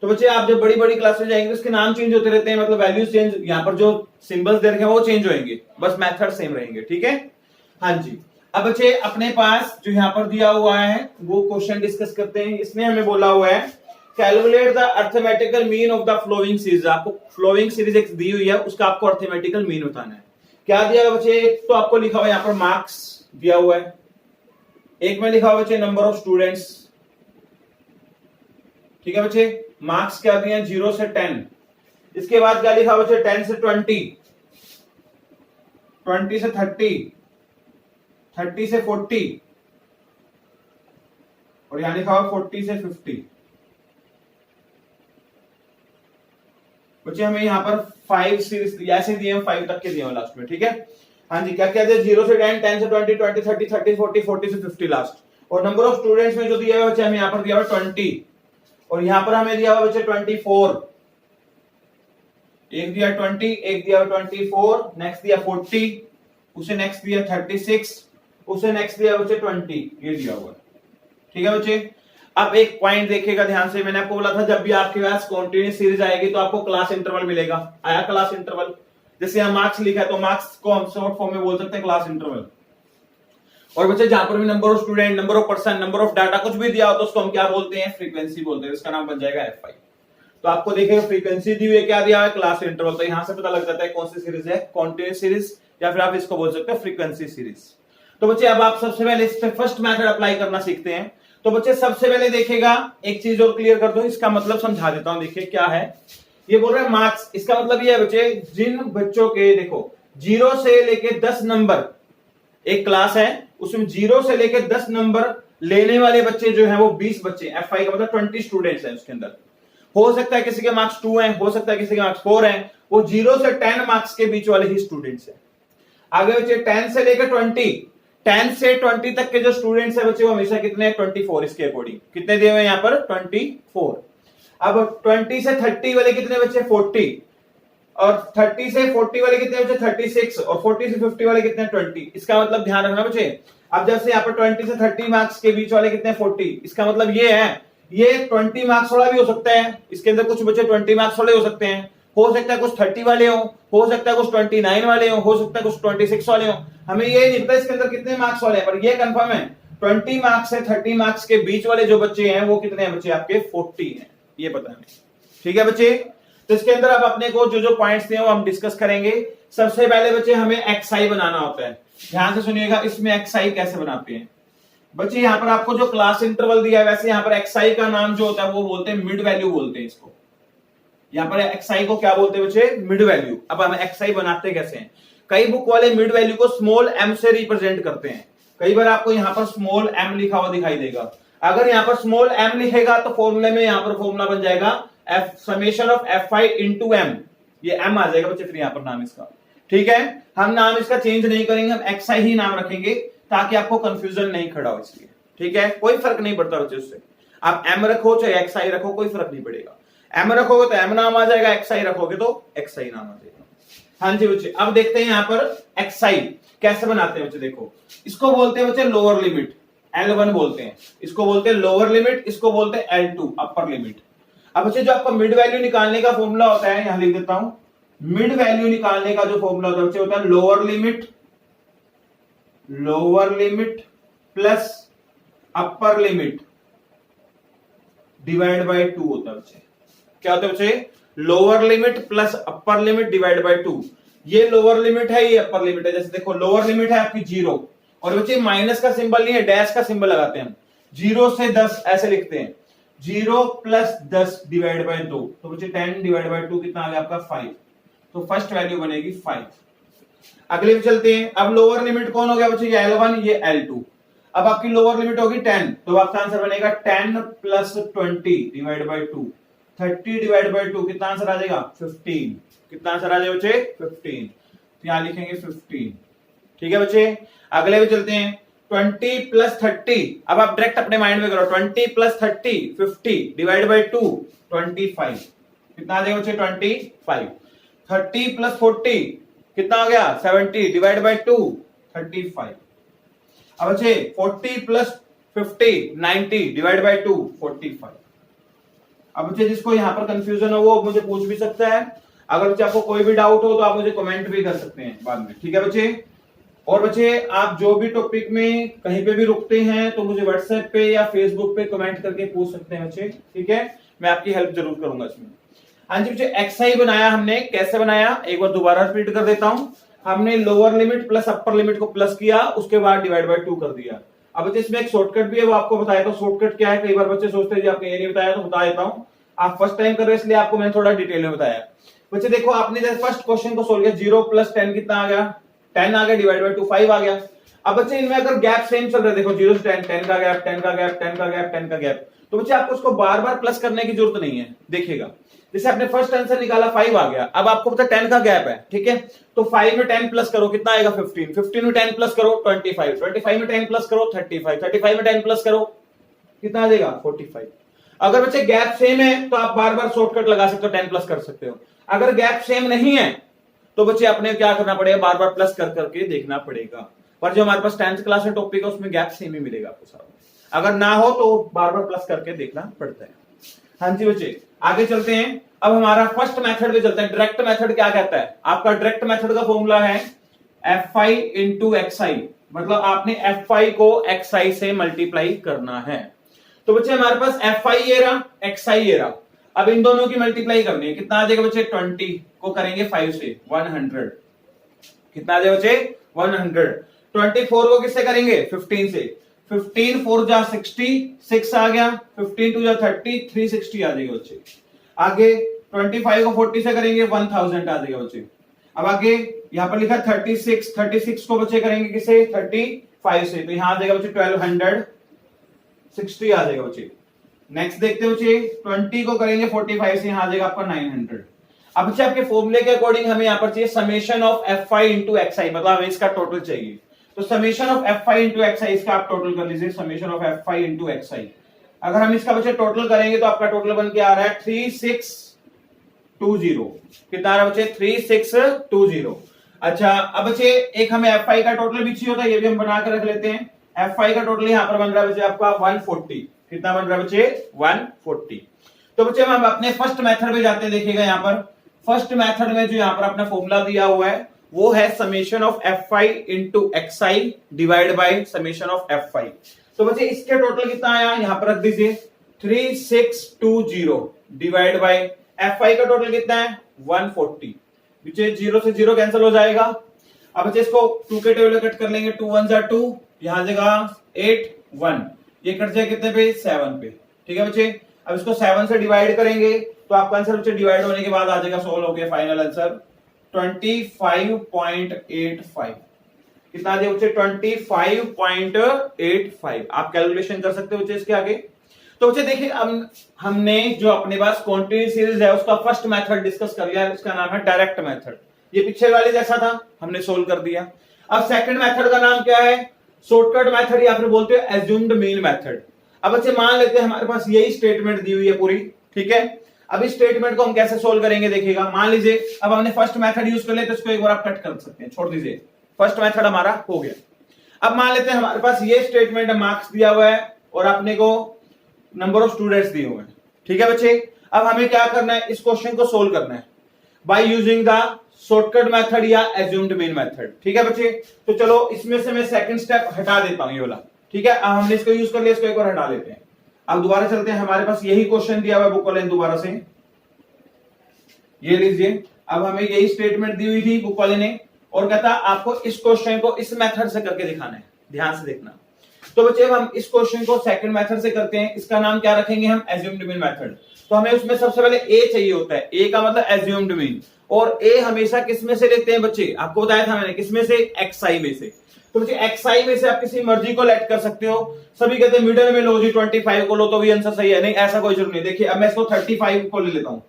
तो बच्चे आप जब बड़ी बड़ी क्लास में जाएंगे तो इसके नाम चेंज होते रहते हैं, मतलब वैल्यूज चेंज, यहाँ पर जो सिंबल्स दे रखे हैं वो चेंज होंगे, बस मेथड सेम रहेंगे। ठीक है, हाँ जी। अब बच्चे अपने पास जो यहाँ पर दिया हुआ है वो क्वेश्चन डिस्कस करते हैं। इसमें हमें बोला हुआ है calculate the arithmetical mean of the flowing series. आपको फ्लोइंग सीरीज एक दी हुई है, उसका आपको अर्थमेटिकल मीन बताना है। क्या दिया है बच्चे, एक तो आपको लिखा हुआ है यहाँ पर मार्क्स दिया हुआ है, एक में लिखा हुआ बच्चे नंबर ऑफ स्टूडेंट्स। ठीक है बच्चे, मार्क्स क्या दिए हैं 0 से 10। इसके बाद क्या लिखा हुआ बच्चे 10 से 20, 20 से 30, 30 से 40 और यहां लिखा हुआ 40 से 50। बच्चे हमें यहाँ पर 5 सीरीज ऐसे दिए हैं, 5 तक के दिए हैं लास्ट में। ठीक है, हाँ जी। क्या क्या दिया, 0 से 10, 10 से 20, 20 30, 30 40, 40 से 50 लास्ट। और नंबर ऑफ स्टूडेंट्स में जो दिया हुआ बच्चे हमें यहाँ पर दिया हुआ 20 और यहाँ पर हमें दिया हुआ बच्चे 24। एक दिया 20, एक दिया 24, नेक्स्ट दिया 40, उसे नेक्स्ट दिया 36, उसे नेक्स्ट दिया बच्चे 20, ये दिया हुआ। ठीक है बच्चे, अब एक पॉइंट देखिएगा ध्यान से, मैंने आपको बोला था जब भी आपके पास कॉन्टिन्यूस सीरीज आएगी तो आपको क्लास इंटरवल मिलेगा। आया क्लास इंटरवल, जैसे यहाँ मार्क्स लिखा है तो मार्क्स को हम शॉर्ट फॉर्म में बोल सकते हैं क्लास इंटरवल। और बच्चे जहां पर भी number of student, number of person, number of data कुछ भी दिया हो तो उसको हम क्या बोलते हैं, फ्रीक्वेंसी बोलते हैं। इसका नाम बन जाएगा एफ आई। तो आपको देखिएगा फ्रीक्वेंसी दी हुई है, क्या दिया है, क्लास इंटरवल। तो यहां से पता लग जाता है कौन सी सीरीज है, कॉन्टिन्यूस सीरीज या फिर आप इसको बोल सकते हैं फ्रीक्वेंसी सीरीज। तो बच्चे अब आप सबसे पहले इस पे फर्स्ट मेथड अप्लाई करना सीखते हैं। तो बच्चे सबसे पहले देखिएगा, एक चीज और क्लियर कर दो, इसका मतलब समझा देता हूं। देखिए क्या है, ये बोल रहे हैं मार्क्स। इसका मतलब ये है बच्चे, जिन बच्चों के देखो 0 से लेके 10 नंबर, एक क्लास है उसमें 0 से लेके 10 नंबर लेने वाले बच्चे जो हैं वो 20 बच्चे। एफ आई का मतलब 20 स्टूडेंट्स हैं उसके अंदर। हो सकता है किसी के मार्क्स 2 हैं, हो सकता है किसी के मार्क्स 4 हैं, वो 0 से 10 मार्क्स के बीच वाले ही स्टूडेंट्स हैं। आगे बच्चे 10 से लेकर 20, 10 से 20 तक के जो स्टूडेंट्स हैं बच्चे वो हमेशा कितने हैं, 24। इसके अकॉर्डिंग कितने दिए हुए हैं यहाँ पर, 24। अब 20 से 30 वाले कितने बच्चे, 40। और 30 से 40 वाले कितने बचे 36 और 40 से 50 वाले कितने 20। इसका मतलब ध्यान रखना बच्चे, अब जैसे यहाँ पर 20 से 30 मार्क्स के बीच वाले कितने 40, इसका मतलब ये है ये 20 मार्क्स वाला भी हो सकता है, इसके अंदर कुछ बच्चे 20 मार्क्स वाले हो सकते हैं, हो सकता है कुछ 30 वाले हो सकता है कुछ 29 वाले हो सकता है कुछ 26 वाले हो, हमें ये नहीं पता इसके अंदर कितने मार्क्स वाले हैं, पर ये कंफर्म है 20 मार्क्स से 30 मार्क्स के बीच वाले जो बच्चे हैं वो कितने हैं बच्चे आपके 40 हैं, ये पता है। ठीक है बच्चे, तो इसके अंदर अब अपने को जो जो पॉइंट्स थे वो हम डिस्कस करेंगे। सबसे पहले बच्चे हमें एक्सआई बनाना होता है, ध्यान से सुनिएगा इसमें एक्सआई कैसे बनाते हैं बच्चे। यहाँ पर आपको जो क्लास इंटरवल दिया है वैसे यहाँ पर एक्सआई का नाम जो होता है वो बोलते हैं मिड वैल्यू बोलते हैं इसको, यहाँ पर एक्सआई को क्या बोलते हैं बच्चे मिड वैल्यू। अब हम एक्सआई बनाते कैसे हैं, कई बुक वाले मिड वैल्यू को स्मॉल एम से रिप्रेजेंट करते हैं, कई बार आपको यहाँ पर स्मॉल एम लिखा हुआ दिखाई देगा, अगर यहाँ पर स्मॉल एम लिखेगा तो फॉर्मूले में यहाँ पर फॉर्मूला बन जाएगा f summation of fi into m, ये एम आ जाएगा बच्चे, फिर यहाँ पर नाम इसका। ठीक है, हम नाम इसका चेंज नहीं करेंगे, हम एक्सआई ही नाम रखेंगे ताकि आपको कंफ्यूजन नहीं खड़ा हो इसलिए। ठीक है, कोई फर्क नहीं पड़ता बच्चे उससे, आप एम रखो चाहे एक्सआई रखो कोई फर्क नहीं पड़ेगा, एम रखोगे तो एम नाम आ जाएगा, एक्सआई रखोगे तो एक्सआई नाम आ जाएगा। हाँ जी बच्चे, अब देखते हैं यहाँ पर एक्सआई कैसे बनाते हैं बच्चे। देखो इसको बोलते हैं बच्चे लोअर लिमिट, L1 बोलते हैं, इसको बोलते हैं लोअर लिमिट, इसको बोलते हैं L2 अपर लिमिट। अब बच्चे जो आपका मिड वैल्यू निकालने का फॉर्मूला होता है, यहां लिख देता हूं, मिड वैल्यू निकालने का जो फॉर्मूला होता है बच्चे होता है lower limit plus upper limit divide by 2 होता है बच्चे। क्या होता है बच्चे, lower limit plus upper limit divide by 2। ये लोअर लिमिट है, ये अपर लिमिट है। जैसे देखो लोअर लिमिट है आपकी 0 और बच्चे माइनस का सिंबल नहीं है, डैश का सिंबल लगाते हैं हम, 0 से 10 ऐसे लिखते हैं, 0 प्लस 10 डिवाइड बाय 2, तो बच्चे 10 डिवाइड बाय 2 कितना आ गया आपका 5, तो फर्स्ट वैल्यू बनेगी 5। अगले पे चलते हैं, अब लोअर लिमिट कौन हो गया बच्चे, ये L1 ये L2। अब आपकी लोअर लिमिट होगी 10, तो आपका आंसर बनेगा 10 plus 20 divide by 2, 30 divide by 2 कितना आंसर आ जाएगा 15, कितना आंसर आ जाएगा बच्चे 15, तो यहां लिखेंगे 15। ठीक है बच्चे, अगले पे चलते हैं 20 प्लस 30, अब आप डायरेक्ट अपने माइंड में करो, 20 प्लस 30 50 डिवाइड बाय 2 25, कितना आ जाएगा बच्चे 25। 30 प्लस 40 कितना हो गया 70 डिवाइड बाय 2 35। अब बच्चे 40 प्लस 50 90 डिवाइड बाय 2 45। अब बच्चे जिसको यहां पर कंफ्यूजन हो वो मुझे पूछ भी सकता है, अगर बच्चे आपको कोई भी डाउट हो तो आप मुझे कमेंट भी कर सकते हैं बाद में। ठीक है बच्चे, और बच्चे आप जो भी टॉपिक में कहीं पे भी रुकते हैं तो मुझे व्हाट्सएप पे या फेसबुक पे कमेंट करके पूछ सकते हैं बच्चे। ठीक है, मैं आपकी हेल्प जरूर करूंगा इसमें। हाँ जी बच्चे, एक्सआई बनाया हमने, कैसे बनाया एक बार दोबारा रिपीट कर देता हूं। हमने lower limit plus upper limit को प्लस किया, उसके बाद डिवाइड बाय 2 कर दिया। अब बच्चे इसमें एक शॉर्टकट भी है, वो आपको बताया था। शॉर्टकट क्या है, कई बार बच्चे सोचते हैं जी आपने ये नहीं बताया, तो बता देता हूं। आप फर्स्ट टाइम कर रहे हैं इसलिए आपको मैंने थोड़ा डिटेल में बताया। बच्चे देखो आपने जैसे फर्स्ट क्वेश्चन को सोल्व किया, 0 प्लस 10 कितना आ गया 10 आ गया, डिवाइड बाय 2 5 आ गया। अब बच्चे इनमें अगर गैप सेम चल रहा है, देखो 0 से 10 10 का गैप 10 का गैप 10 का गैप 10 का गैप, तो बच्चे आपको उसको बार बार प्लस करने की जरूरत नहीं है। देखिएगा जैसे आपने फर्स्ट आंसर निकाला 5 आ गया, अब आपको पता 10 का गैप है, ठीक है, तो 5 में 10 प्लस करो कितना आएगा 15, 15 में 10 प्लस करो 25, 25 में 10 प्लस करो 35, 35 में 10 प्लस करो कितना आ जाएगा 45। अगर बच्चे गैप सेम है तो आप बार बार शॉर्टकट लगा सकते हो, 10 प्लस कर सकते हो। अगर गैप सेम नहीं है तो बच्चे अपने क्या करना पड़ेगा, बार बार प्लस कर करके देखना पड़ेगा। पर जो हमारे पास 10th क्लास में टॉपिक है उसमें गैप सेम ही मिलेगा आपको सारा, अगर ना हो तो बार बार प्लस करके देखना पड़ता है। हाँ जी बच्चे, आगे चलते हैं। अब हमारा फर्स्ट मेथड पे चलते हैं। डायरेक्ट मेथड क्या कहता है, आपका डायरेक्ट मेथड का फॉर्मूला है fi इंटू xi, मतलब आपने fi को xi से मल्टीप्लाई करना है। तो बच्चे हमारे पास fi ये रहा, xi ये रहा, अब इन दोनों की मल्टीप्लाई करनी है। कितना आ जाएगा बच्चे 20 को करेंगे 5 से 100, कितना आ जाएगा बच्चे 100। 24 को किससे करेंगे 15 से, 15 4 जा 60 6 आ गया, 15 2 जा 30 360 आ जाएगा बच्चे। आगे 25 को 40 से करेंगे 1000 आ जाएगा बच्चे। अब आगे यहां पर लिखा 36 को बच्चे करेंगे किसे 35 से, तो यहां आ जाएगा बच्चे 1260 आ जाएगा बच्चे। नेक्स्ट देखते हैं बच्चे 20 को करेंगे 45 से, यहां आ जाएगा आपका 900। अब बच्चे आपके फॉर्मूले के अकॉर्डिंग हमें यहां पर चाहिए summation of fi into xi, मतलब हमें इसका टोटल चाहिए। तो summation of fi into xi इसका आप टोटल कर लीजिए, summation of fi into xi। अगर हम इसका बच्चे टोटल करेंगे तो आपका टोटल बन के आ रहा है 36 3620 कितना आ रहा बच्चे 3620। अच्छा अब बच्चे एक हमें एफ आई का टोटल भी चाहिए होता है, ये भी हम बना कर रख लेते हैं। एफ आई का टोटल यहाँ पर बन रहा है बच्चे आपका 140। कितना बन रहा है बच्चे 140। तो बच्चे हम अपने फर्स्ट मेथड में जाते हैं। देखिएगा यहाँ पर फर्स्ट मेथड में जो यहाँ पर अपना फॉर्मूला दिया हुआ है वो है summation of F I into X I divide by summation of F I. तो बच्चे इसके टोटल कितना आया यहाँ पर रख दीजिए 3620 डिवाइड बाई एफ आई का टोटल कितना है 140। बच्चे 0 से 0 कैंसिल हो जाएगा। अब बच्चे इसको 2 के टेबल कट कर लेंगे, 2 1 2, यहां जगह 8 1, ये कट जाए कितने पे 7 पे। ठीक है बच्चे, अब इसको 7 से डिवाइड करेंगे तो आपका आंसर बच्चे डिवाइड होने के बाद आ जाएगा सोल्व हो गया फाइनल आंसर 25.85। कितना आ जाएगा बच्चे 25.85। आप कैलकुलेशन कर सकते हो बच्चे इसके आगे। तो बच्चे देखिए अब हमने जो अपने पास क्वांटिटी सीरीज है उसका फर्स्ट मेथड डिस्कस कर लिया, उसका नाम है डायरेक्ट मेथड। ये पिछले वाले जैसा था, हमने सोल्व कर दिया। अब सेकंड मेथड का नाम क्या है शॉर्टकट मेथड या फिर बोलते हैं एज्यूम्ड मीन मेथड। अब बच्चे मान लेते हैं हमारे पास यही स्टेटमेंट दी हुई है पूरी, ठीक है। अब इस स्टेटमेंट को हम कैसे सोल्व करेंगे देखिएगा। मान लीजिए अब हमने फर्स्ट मेथड यूज कर लिया तो इसको एक बार आप कट कर सकते हैं, छोड़ दीजिए। फर्स्ट मेथड हमारा हो गया। अब मान लेते हैं हमारे पास ये स्टेटमेंट मार्क्स दिया हुआ है और अपने को नंबर ऑफ स्टूडेंट्स दिए हुए हैं, ठीक है बच्चे। अब हमें क्या करना है, इस क्वेश्चन को सोल्व करना है by using the shortcut method या एज्यूम्ड मीन मेथड, ठीक है बच्चे। तो चलो इसमें से मैं सेकंड स्टेप हटा देता हूं ये वाला, ठीक है। अब हमने इसको यूज कर लिया, इसको एक बार हटा लेते हैं। अब दोबारा चलते हैं, हमारे पास यही क्वेश्चन दिया हुआ है बुक वाले दोबारा से, ये लीजिए। अब हमें यही स्टेटमेंट दी हुई थी बुक वाले ने और कहता आपको इस क्वेश्चन को इस मेथड से करके दिखाना है, ध्यान से देखना। तो बच्चे हम इस क्वेश्चन को सेकंड मेथड से करते हैं, इसका नाम क्या रखेंगे हम एज्यूम्ड मीन मेथड। तो हमें उसमें सबसे पहले ए चाहिए होता है, ए का मतलब एज्यूम्ड मीन, और ए हमेशा किसमें से लेते हैं बच्चे, आपको बताया था मैंने, किसमें से एक्सआई में से। तो बच्चे एक्सआई में से आप किसी मर्जी को लेट कर सकते हो। सभी कहते हैं मिडिल में लो जी 25 को लो तो भी आंसर सही है, नहीं ऐसा कोई जरूरत नहीं। देखिए अब मैं इसको 35 को ले लेता हूं,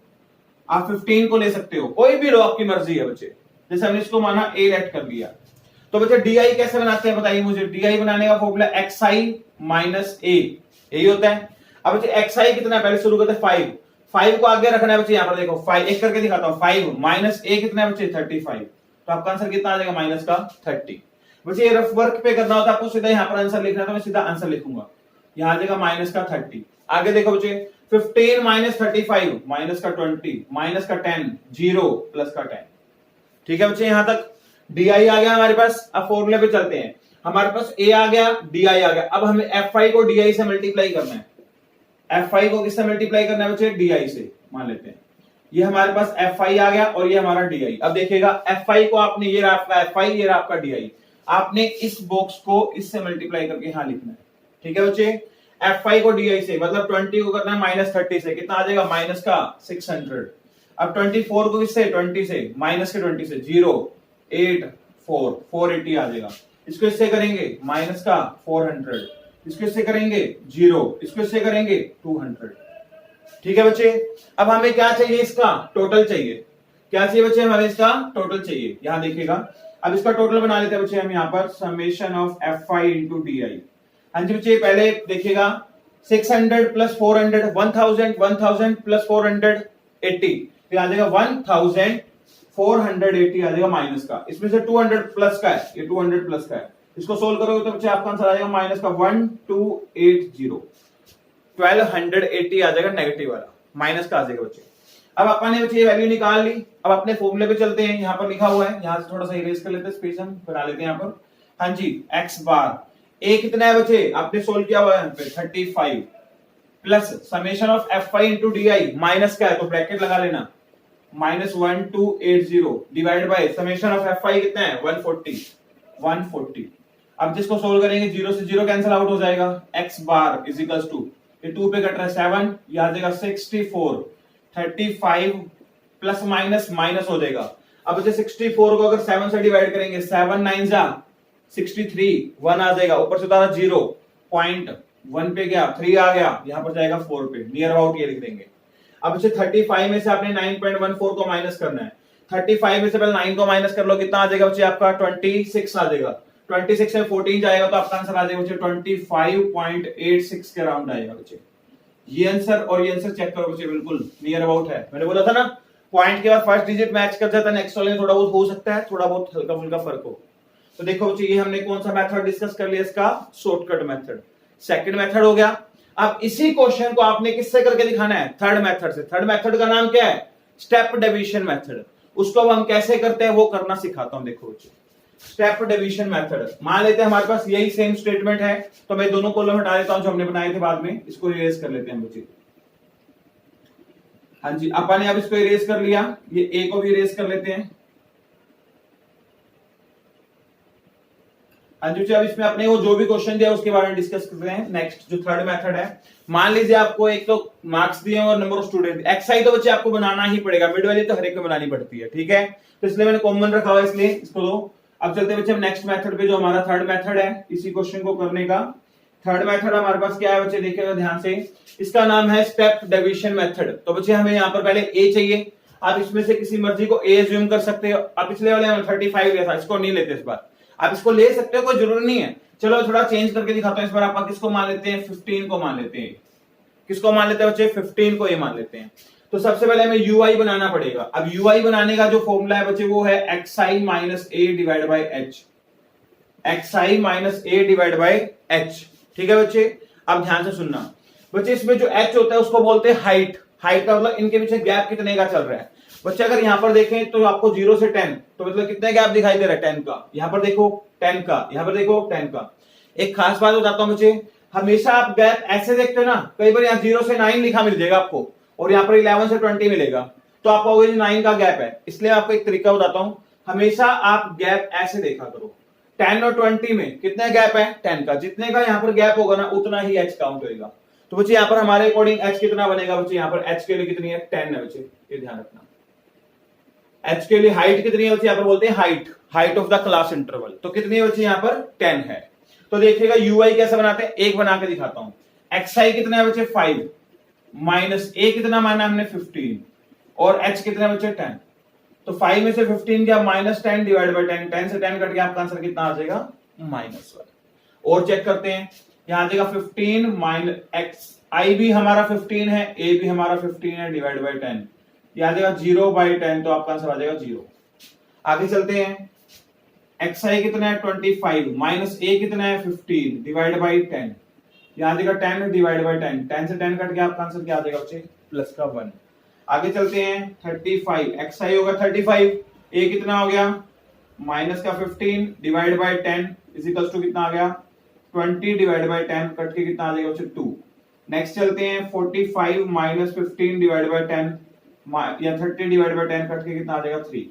आप 15 को ले सकते हो, कोई भी लो आपकी मर्जी है बच्चे। जैसे हमने इसको माना ए लेट कर लिया। तो बच्चे डीआई कैसे बनाते हैं बताइए मुझे। डीआई बनाने का फॉर्मूला एक्सआई माइनस ए, यही होता है। अब बच्चे एक्सआई कितना है, पहले शुरू करते हैं 5, 5 को आगे रखना है बच्चे। यहाँ पर देखो 5 एक करके दिखाता हूँ, 5 माइनस ए कितना है बच्चे 35। तो आपका आंसर कितना आ जाएगा माइनस का 30। बच्चे ये रफ वर्क पे करना होता है आपको, सीधा यहाँ पर आंसर लिखना है तो मैं सीधा आंसर लिखूंगा, यहाँ आ जाएगा माइनस का 30। आगे देखो बच्चे 15 माइनस 35 माइनस का 20 माइनस का 10 0 प्लस का 10, ठीक है बच्चे। यहां तक डीआई आ गया हमारे पास। अब फॉर्मूले पे चलते हैं, हमारे पास ए आ गया, डीआई आ गया। अब हमें एफ आई को डीआई से मल्टीप्लाई करना है। एफ आई को किससे मल्टीप्लाई करना है बच्चे, डीआई से। मान लेते हैं ये हमारे पास एफ आई आ गया और ये हमारा डीआई। अब देखिएगा एफ आई को आपने, ये रहा आपका एफ आई, ये रहा आपका डीआई, आपने इस बॉक्स को इससे मल्टीप्लाई करके यहां लिखना है, ठीक है बच्चे। एफ आई को डीआई से मतलब 20 को करना है माइनस 30 से, कितना आ जाएगा माइनस का 600। अब 24 को किससे 20 से, माइनस के 20 से 0 8 4 480 आ जाएगा। इसको इससे करेंगे माइनस का 400, इसको इससे करेंगे 0, इसको इससे करेंगे 200, ठीक है बच्चे। अब हमें क्या चाहिए, इसका टोटल चाहिए। क्या चाहिए बच्चे, हमें इसका टोटल चाहिए। यहां देखिएगा अब इसका टोटल बना लेते हैं बच्चे हम यहाँ पर, summation of F I into d आई। हाँ जी बच्चे, पहले देखिएगा 600 प्लस 400 1000, 1000 प्लस 480 तो आ जाएगा 1480 आ जाएगा माइनस का। इसमें से 200 प्लस का है, ये 200 प्लस का है। इसको सोल्व करोगे तो बच्चे आपका आंसर आ जाएगा माइनस का 1280, 1280 आ जाएगा नेगेटिव वाला, माइनस का आ जाएगा बच्चे। अब अपन ने बच्चे ये वैल्यू निकाल ली। अब अपने फॉर्मूले पे चलते हैं, यहाँ पर लिखा हुआ है, यहाँ से थोड़ा सा इरेज कर लेते हैं, स्पेस हम बना लेते हैं यहाँ पर। हाँ जी एक्स बार ए कितना है बच्चे, आपने सोल्व किया हुआ है यहाँ पे 35 plus summation of F I into d I, minus का है तो ब्रैकेट लगा लेना, minus 1280 divide by summation of F I कितना है 140। अब जिसको सोल्व करेंगे 0 से 0 कैंसिल आउट हो जाएगा। X bar is equals to, ये 2 पे कट रहा है 7, ये आ जाएगा 64, 35 प्लस माइनस माइनस हो जाएगा। अब जैसे 64 को अगर 7 से डिवाइड करेंगे, 7 9 जा 63, 1 आ जाएगा, ऊपर से उतारा 0.1 पे गया 3 आ गया, यहां पर जाएगा 4 पे, नियर अबाउट ये लिख देंगे। अब इसे 35 में से आपने 9.14 को माइनस करना है। 35 में से पहले 9 को माइनस कर लो, कितना आ जाएगा बच्चे आपका 26 आ जाएगा। 26 में 14 जाएगा तो आपका आंसर आ जाएगा बच्चे 25.86 के अराउंड आएगा बच्चे। ये आंसर और ये आंसर चेक करो बच्चे, बिल्कुल नियर अबाउट है। मैंने बोला था ना पॉइंट के बाद फर्स्ट डिजिट मैच कर जाता है, नेक्स्ट वाले में थोड़ा बहुत हो सकता है, थोड़ा बहुत हल्का फुल्का फर्क हो। तो देखो बच्चे ये हमने कौन सा मेथड डिस्कस कर लिया, इसका शॉर्टकट मेथड, सेकंड मेथड हो गया। अब इसी क्वेश्चन को आपने किससे करके दिखाना है, थर्ड मेथड से। थर्ड मेथड का नाम क्या है, स्टेप डिवीजन मेथड। उसको हम कैसे करते हैं वो करना सिखाता हूं। देखो बच्चे स्टेप डिवीजन मेथड, मान लेते हैं हमारे पास यही सेम स्टेटमेंट है, तो मैं दोनों कॉलम हटा देता हूं जो हमने बनाए थे बाद में, इसको इरेज कर लेते हैं बच्चे। हाँ जी, अपन ने अब इसको इरेज कर लिया, ये ए को भी इरेज कर लेते हैं। हाँ जी, अब इसमें अपने वो जो भी क्वेश्चन दिया उसके बारे में डिस्कस करते हैं। नेक्स्ट जो थर्ड मेथड है, मान लीजिए आपको एक तो मार्क्स दिए और नंबर ऑफ स्टूडेंट, एक्सआई तो बच्चे आपको बनाना ही पड़ेगा, मिड वैल्यू तो हर एक को बनानी पड़ती है, ठीक है। तो इसलिए मैंने कॉमन रखा हुआ, इसलिए इसको दो। अब चलते बच्चे हम नेक्स्ट मेथड पे, जो हमारा थर्ड मेथड है इसी क्वेश्चन को करने का। थर्ड मेथड हमारे पास क्या है बच्चे, देखिएगा ध्यान से, इसका नाम है स्टेप डिवीजन मेथड। तो बच्चे हमें यहाँ पर पहले ए चाहिए, आप इसमें से किसी मर्जी को ए एज्यूम कर सकते हो। आप पिछले वाले में 35 लिया था, इसको नहीं लेते इस बार, आप इसको ले सकते हो, कोई जरूरी नहीं है। चलो थोड़ा चेंज करके दिखाता हूं, इस बार आप किसको मान लेते हैं, 15 को मान लेते हैं। किसको मान लेते हैं बच्चे, 15 को ये मान लेते हैं। तो सबसे पहले हमें यूआई बनाना पड़ेगा। अब यूआई बनाने का जो फॉर्मूला है बच्चे वो है XI minus A divide by H, XI minus A divide by H, ठीक है बच्चे। अब ध्यान से सुनना बच्चे, इसमें जो एच होता है उसको बोलते हैं हाइट। हाइट का मतलब इनके पीछे गैप कितने का चल रहा है बच्चे। अगर यहां पर देखें तो आपको 0 से 10, तो मतलब कितने गैप दिखाई दे रहा है, 10 का। यहां पर देखो 10 का, यहां पर देखो 10 का। एक खास बात बताता हूं बच्चे, हमेशा आप गैप ऐसे देखते हो ना, कई बार यहाँ 0 से 9 लिखा मिल जाएगा आपको, और यहाँ पर 11 से 20 मिलेगा, तो आप कहोगे 9 का गैप है। इसलिए आपको एक तरीका बताता हूं, हमेशा आप गैप ऐसे देखा करो। 10 और 20 में कितना गैप है, 10 का। जितने का यहाँ पर गैप होगा ना, उतना ही एच काउंट होगा। तो बच्चे यहाँ पर हमारे अकॉर्डिंग एच कितना बनेगा बच्चे, यहाँ पर एच के लिए कितनी है, 10 है बच्चे, ये ध्यान रखना। एच के लिए हाइट कितनी है बच्चे, यहाँ पर बोलते हैं height, height of the class interval. तो कितनी है बच्चे, यहाँ पर 10 है। तो देखिएगा यूआई कैसे बनाते हैं, एक बना के दिखाता हूं। एक्सआई कितना है बच्चे, 5 माइनस ए कितना माना हमने 15, और एच कितना है बच्चे 10। तो 5 में से 15 क्या, माइनस 10 डिवाइड बाई 10, 10 से 10 कट के आपका आंसर कितना आ जाएगा, -1। और चेक करते हैं, यहां आ जाएगा 15 माइनस एक्स, आई भी हमारा 15 है, ए भी हमारा 15 है, डिवाइड बाई 10, ये आ जाएगा 0/10, तो आपका आंसर आ जाएगा 0। आगे चलते हैं, एक्सआई कितना है 25 माइनस ए कितना है 15 डिवाइड बाई 10, यहां देगा 10 डिवाइड बाई 10, 10 से 10 कट के आपका आंसर क्या आ जाएगा बच्चे, +1। आगे चलते हैं 35, एक्सआई होगा 35, ए कितना हो गया माइनस का 15 डिवाइड बाई 10 इजिकल्स टू कितना आ गया 20 डिवाइड बाई 10, कट के कितना आ जाएगा बच्चे 2। नेक्स्ट चलते हैं 45 माइनस 15 डिवाइड बाई 10 या 30 डिवाइड बाई 10, कट के कितना आ जाएगा 3।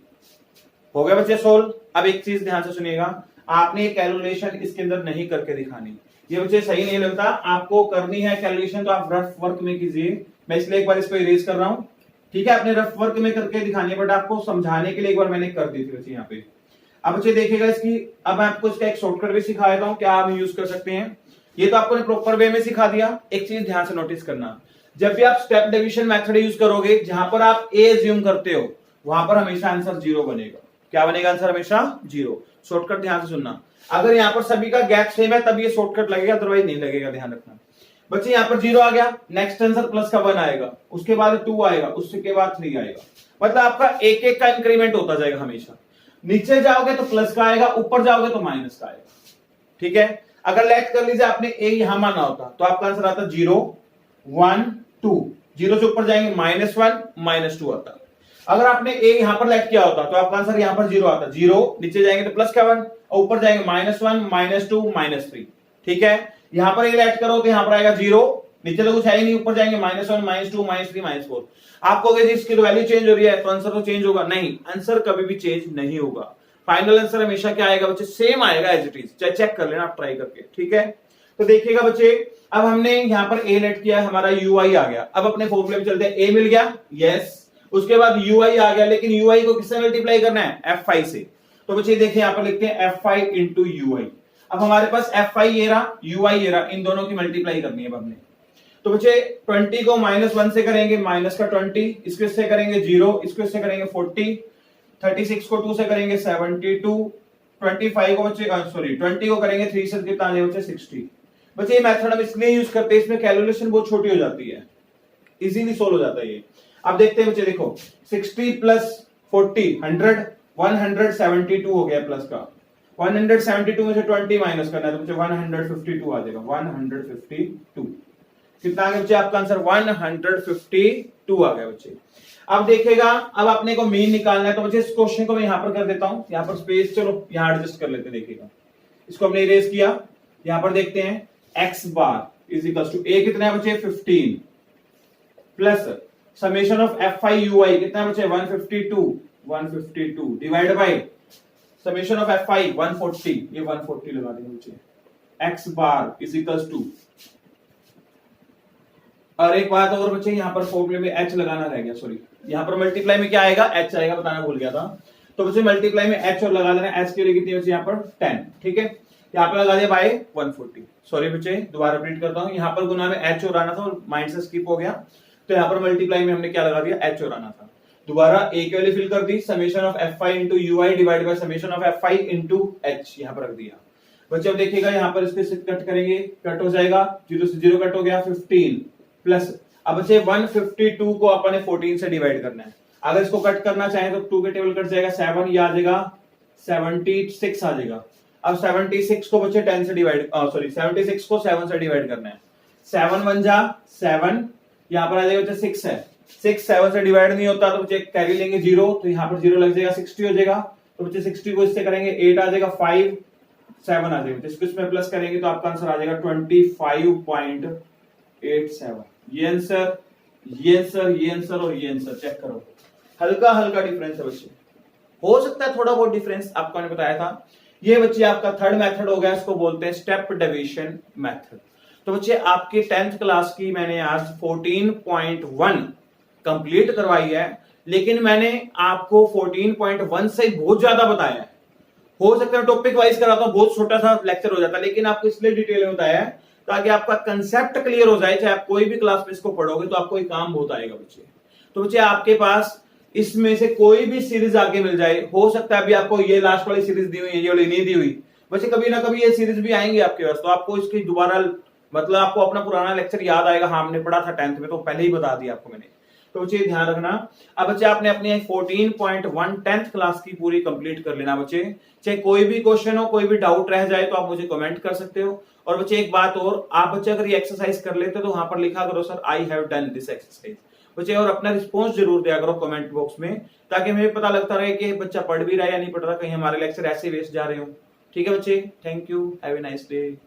हो गया बच्चे सोल्व। अब एक चीज ध्यान से सुनिएगा, आपने कैलकुलेशन इसके अंदर नहीं करके दिखानी, ये बच्चे सही नहीं लगता। आपको करनी है कैलकुलेशन तो आप रफ वर्क में कीजिए, मैं इसलिए एक बार इसको इरेज कर रहा हूं, ठीक है। आपने रफ वर्क में करके दिखानी है, बट आपको समझाने के लिए एक बार मैंने कर दी थी बच्चे यहाँ पे। अब बच्चे देखिएगा इसकी, अब मैं आपको इसका एक शॉर्टकट भी सिखा देता हूँ, क्या आप यूज कर सकते हैं। ये तो आपको प्रॉपर वे में सिखा दिया। एक चीज ध्यान से नोटिस करना, जब भी आप स्टेप डिवीजन मेथड यूज करोगे, जहां पर आप ए एज्यूम करते हो वहां पर हमेशा आंसर 0 बनेगा। क्या बनेगा आंसर, हमेशा 0। शॉर्टकट ध्यान से सुनना, अगर यहाँ पर सभी का गैप सेम है तब ये शॉर्टकट लगेगा, अदरवाइज नहीं लगेगा, ध्यान रखना बच्चे। यहाँ पर 0 आ गया, नेक्स्ट आंसर प्लस का 1 आएगा, उसके बाद 2 आएगा, उसके बाद 3 आएगा, मतलब आपका एक एक का इंक्रीमेंट होता जाएगा हमेशा। नीचे जाओगे तो प्लस का आएगा, ऊपर जाओगे तो माइनस का आएगा, ठीक है। अगर लेट कर लीजिए आपने ए यहां माना होता तो आपका आंसर आता 0 1 2, 0 से ऊपर जाएंगे -1 -2 आता। अगर आपने ए यहां पर लेट किया होता तो आपका आंसर यहां पर 0 आता, 0 नीचे जाएंगे तो प्लस का 1 और ऊपर जाएंगे -1 -2 -3, ठीक है। यहां पर ए लेट करो तो यहां पर आएगा 0, नीचे तो कुछ है ही नहीं, ऊपर जाएंगे -1 -2 -3 -4। आप कहोगे जी इसकी तो वैल्यू चेंज हो रही है तो आंसर तो चेंज होगा, नहीं, आंसर कभी भी चेंज नहीं होगा। फाइनल आंसर हमेशा क्या आएगा बच्चे, सेम आएगा एज इट इज, चाहे चेक कर लेना आप ट्राई करके, ठीक है। तो देखिएगा बच्चे, अब हमने यहां पर ए लेट किया, हमारा यूआई आ गया। अब अपने फॉर्मूले में चलते हैं, ए मिल गया, यस, उसके बाद यूआई आ गया, लेकिन यूआई को किससे मल्टीप्लाई करना है, F5 से। तो बच्चे देखिए यहां पर लिखते हैं F5 इंटू यूआई। अब हमारे पास F5 ये रहा, यूआई ये रहा, इन दोनों की मल्टीप्लाई करनी है हमने। तो बच्चे 20 को -1 से करेंगे, माइनस का 20, इसको इससे करेंगे 0, इसको इससे करेंगे 40, 36 को 2 से करेंगे 72, 25 को बच्चे सॉरी 20 को करेंगे 3 से, कितना आ जाएगा बच्चे 60। बच्चे ये मेथड हम इसलिए यूज करते हैं, इसमें कैलकुलेशन बहुत छोटी हो जाती है, इजीली सोल्व हो जाता है ये। अब देखते हैं बच्चे, देखो 60 प्लस 40 100, 172 हो गया प्लस का। 172 में से 20 माइनस करना है तो बच्चे 152 आ जाएगा। 152 कितना आ गया बच्चे आपका आंसर? 152 आ गया बच्चे। अब देखेगा, अब अपने को मीन निकालना है तो बच्चे इस क्वेश्चन को मैं यहां पर कर देता हूं, यहां पर स्पेस, चलो यहां एडजस्ट कर लेते हैं। देखिएगा, इसको हमने इरेज किया, यहां पर देखते हैं x bar is equal to a कितना है बच्चे? 15 plus summation of fi ui कितना है बच्चे? 152 divide by summation of fi 140, ये 140 लगा देंगे बच्चे। x bar is equal to, और एक बात और बच्चे, यहां पर फॉर्मूले में h लगाना रह गया, सॉरी, यहां पर मल्टीप्लाई में क्या आएगा? h आएगा, बताना भूल गया था। तो बच्चे मल्टीप्लाई में h और लगा देना, h के लिए कितनी बच्चे? यहां पर 10, ठीक है। यहां पर लगा दिया बाय 140, सॉरी बच्चे दोबारा रिपीट करता हूं, यहां पर गुना में h और आना था और माइंड से स्किप हो गया, तो यहां पर मल्टीप्लाई में हमने क्या लगा दिया? h और आना था। दोबारा a के वैल्यू फिल कर दी, summation of fi into ui divide by summation of fi into h यहां पर रख दिया बच्चे। अब देखिएगा यहां पर इसके कट करेंगे, कट हो जाएगा, 0 से 0 कट हो गया, 15 प्लस, अब बच्चे 152 को अपन 14 से डिवाइड करना है। अगर इसको कट करना चाहें तो 2 के टेबल कट जाएगा, 7 ये आ जाएगा, 76 आ जाएगा। अब 76 को बच्चे 10 से डिवाइड, सॉरी 76 को 7 से डिवाइड करना है। 7 1 जा 7, यहां पर आ जाएगा बच्चे 6 है, 6 7 से डिवाइड नहीं होता तो बच्चे कैरी लेंगे 0, तो यहां पर 0 लग जाएगा, 60 हो जाएगा। तो बच्चे 60 को इससे करेंगे 8 आ जाएगा, 5 7 आ जाएगा, इसको इसमें प्लस करेंगे तो आपका आंसर आ जाएगा 25.87। ये आंसर, ये आंसर, ये आंसर और ये आंसर चेक करो, हल्का हल्का डिफरेंस है बच्चे, हो सकता है थोड़ा बहुत डिफरेंस, आपको मैंने बताया था। ये बच्चे आपका थर्ड मेथड हो गया, इसको बोलते हैं स्टेप डिवीजन मेथड। तो बच्चे आपके 10th क्लास की मैंने आज 14.1 कंप्लीट करवाई है, लेकिन मैंने आपको 14.1 से बहुत ज्यादा बताया है। हो सकता है टॉपिक वाइज कराता हूं, बहुत छोटा सा लेक्चर हो जाता है, लेकिन आपको इसलिए डिटेल में बताया है ताकि आपका कंसेप्ट क्लियर हो जाए। चाहे आप कोई भी क्लास में इसको पढ़ोगे तो आपको एक काम बहुत आएगा बच्चे। तो बच्चे आपके पास इसमें से कोई भी सीरीज आगे मिल जाए, हो सकता है अभी आपको ये लास्ट वाली सीरीज दी हुई है, ये वाली नहीं दी हुई बच्चे, कभी ना कभी ये सीरीज भी आएंगे आपके पास, तो आपको इसकी दोबारा मतलब आपको अपना पुराना लेक्चर याद आएगा, हाँ हमने पढ़ा था 10th में, तो पहले ही बता दिया आपको मैंने। तो बच्चे ध्यान रखना। अब बच्चे आपने अपनी 14.1 10th क्लास की पूरी कंप्लीट कर लेना बच्चे। चाहे कोई भी क्वेश्चन हो, कोई भी डाउट रह जाए तो आप मुझे कमेंट कर सकते हो। और बच्चे एक बात और, आप बच्चे अगर ये एक्सरसाइज कर लेते हो तो वहां पर लिखा करो sir I have done this exercise बच्चे, और अपना रिस्पॉन्स जरूर दिया करो कमेंट बॉक्स में, ताकि हमें पता लगता रहे कि बच्चा पढ़ भी रहा है या नहीं पढ़ रहा, कहीं हमारे लेक्चर ऐसे वेस्ट जा रहे हो। ठीक है बच्चे, thank you, have a nice day.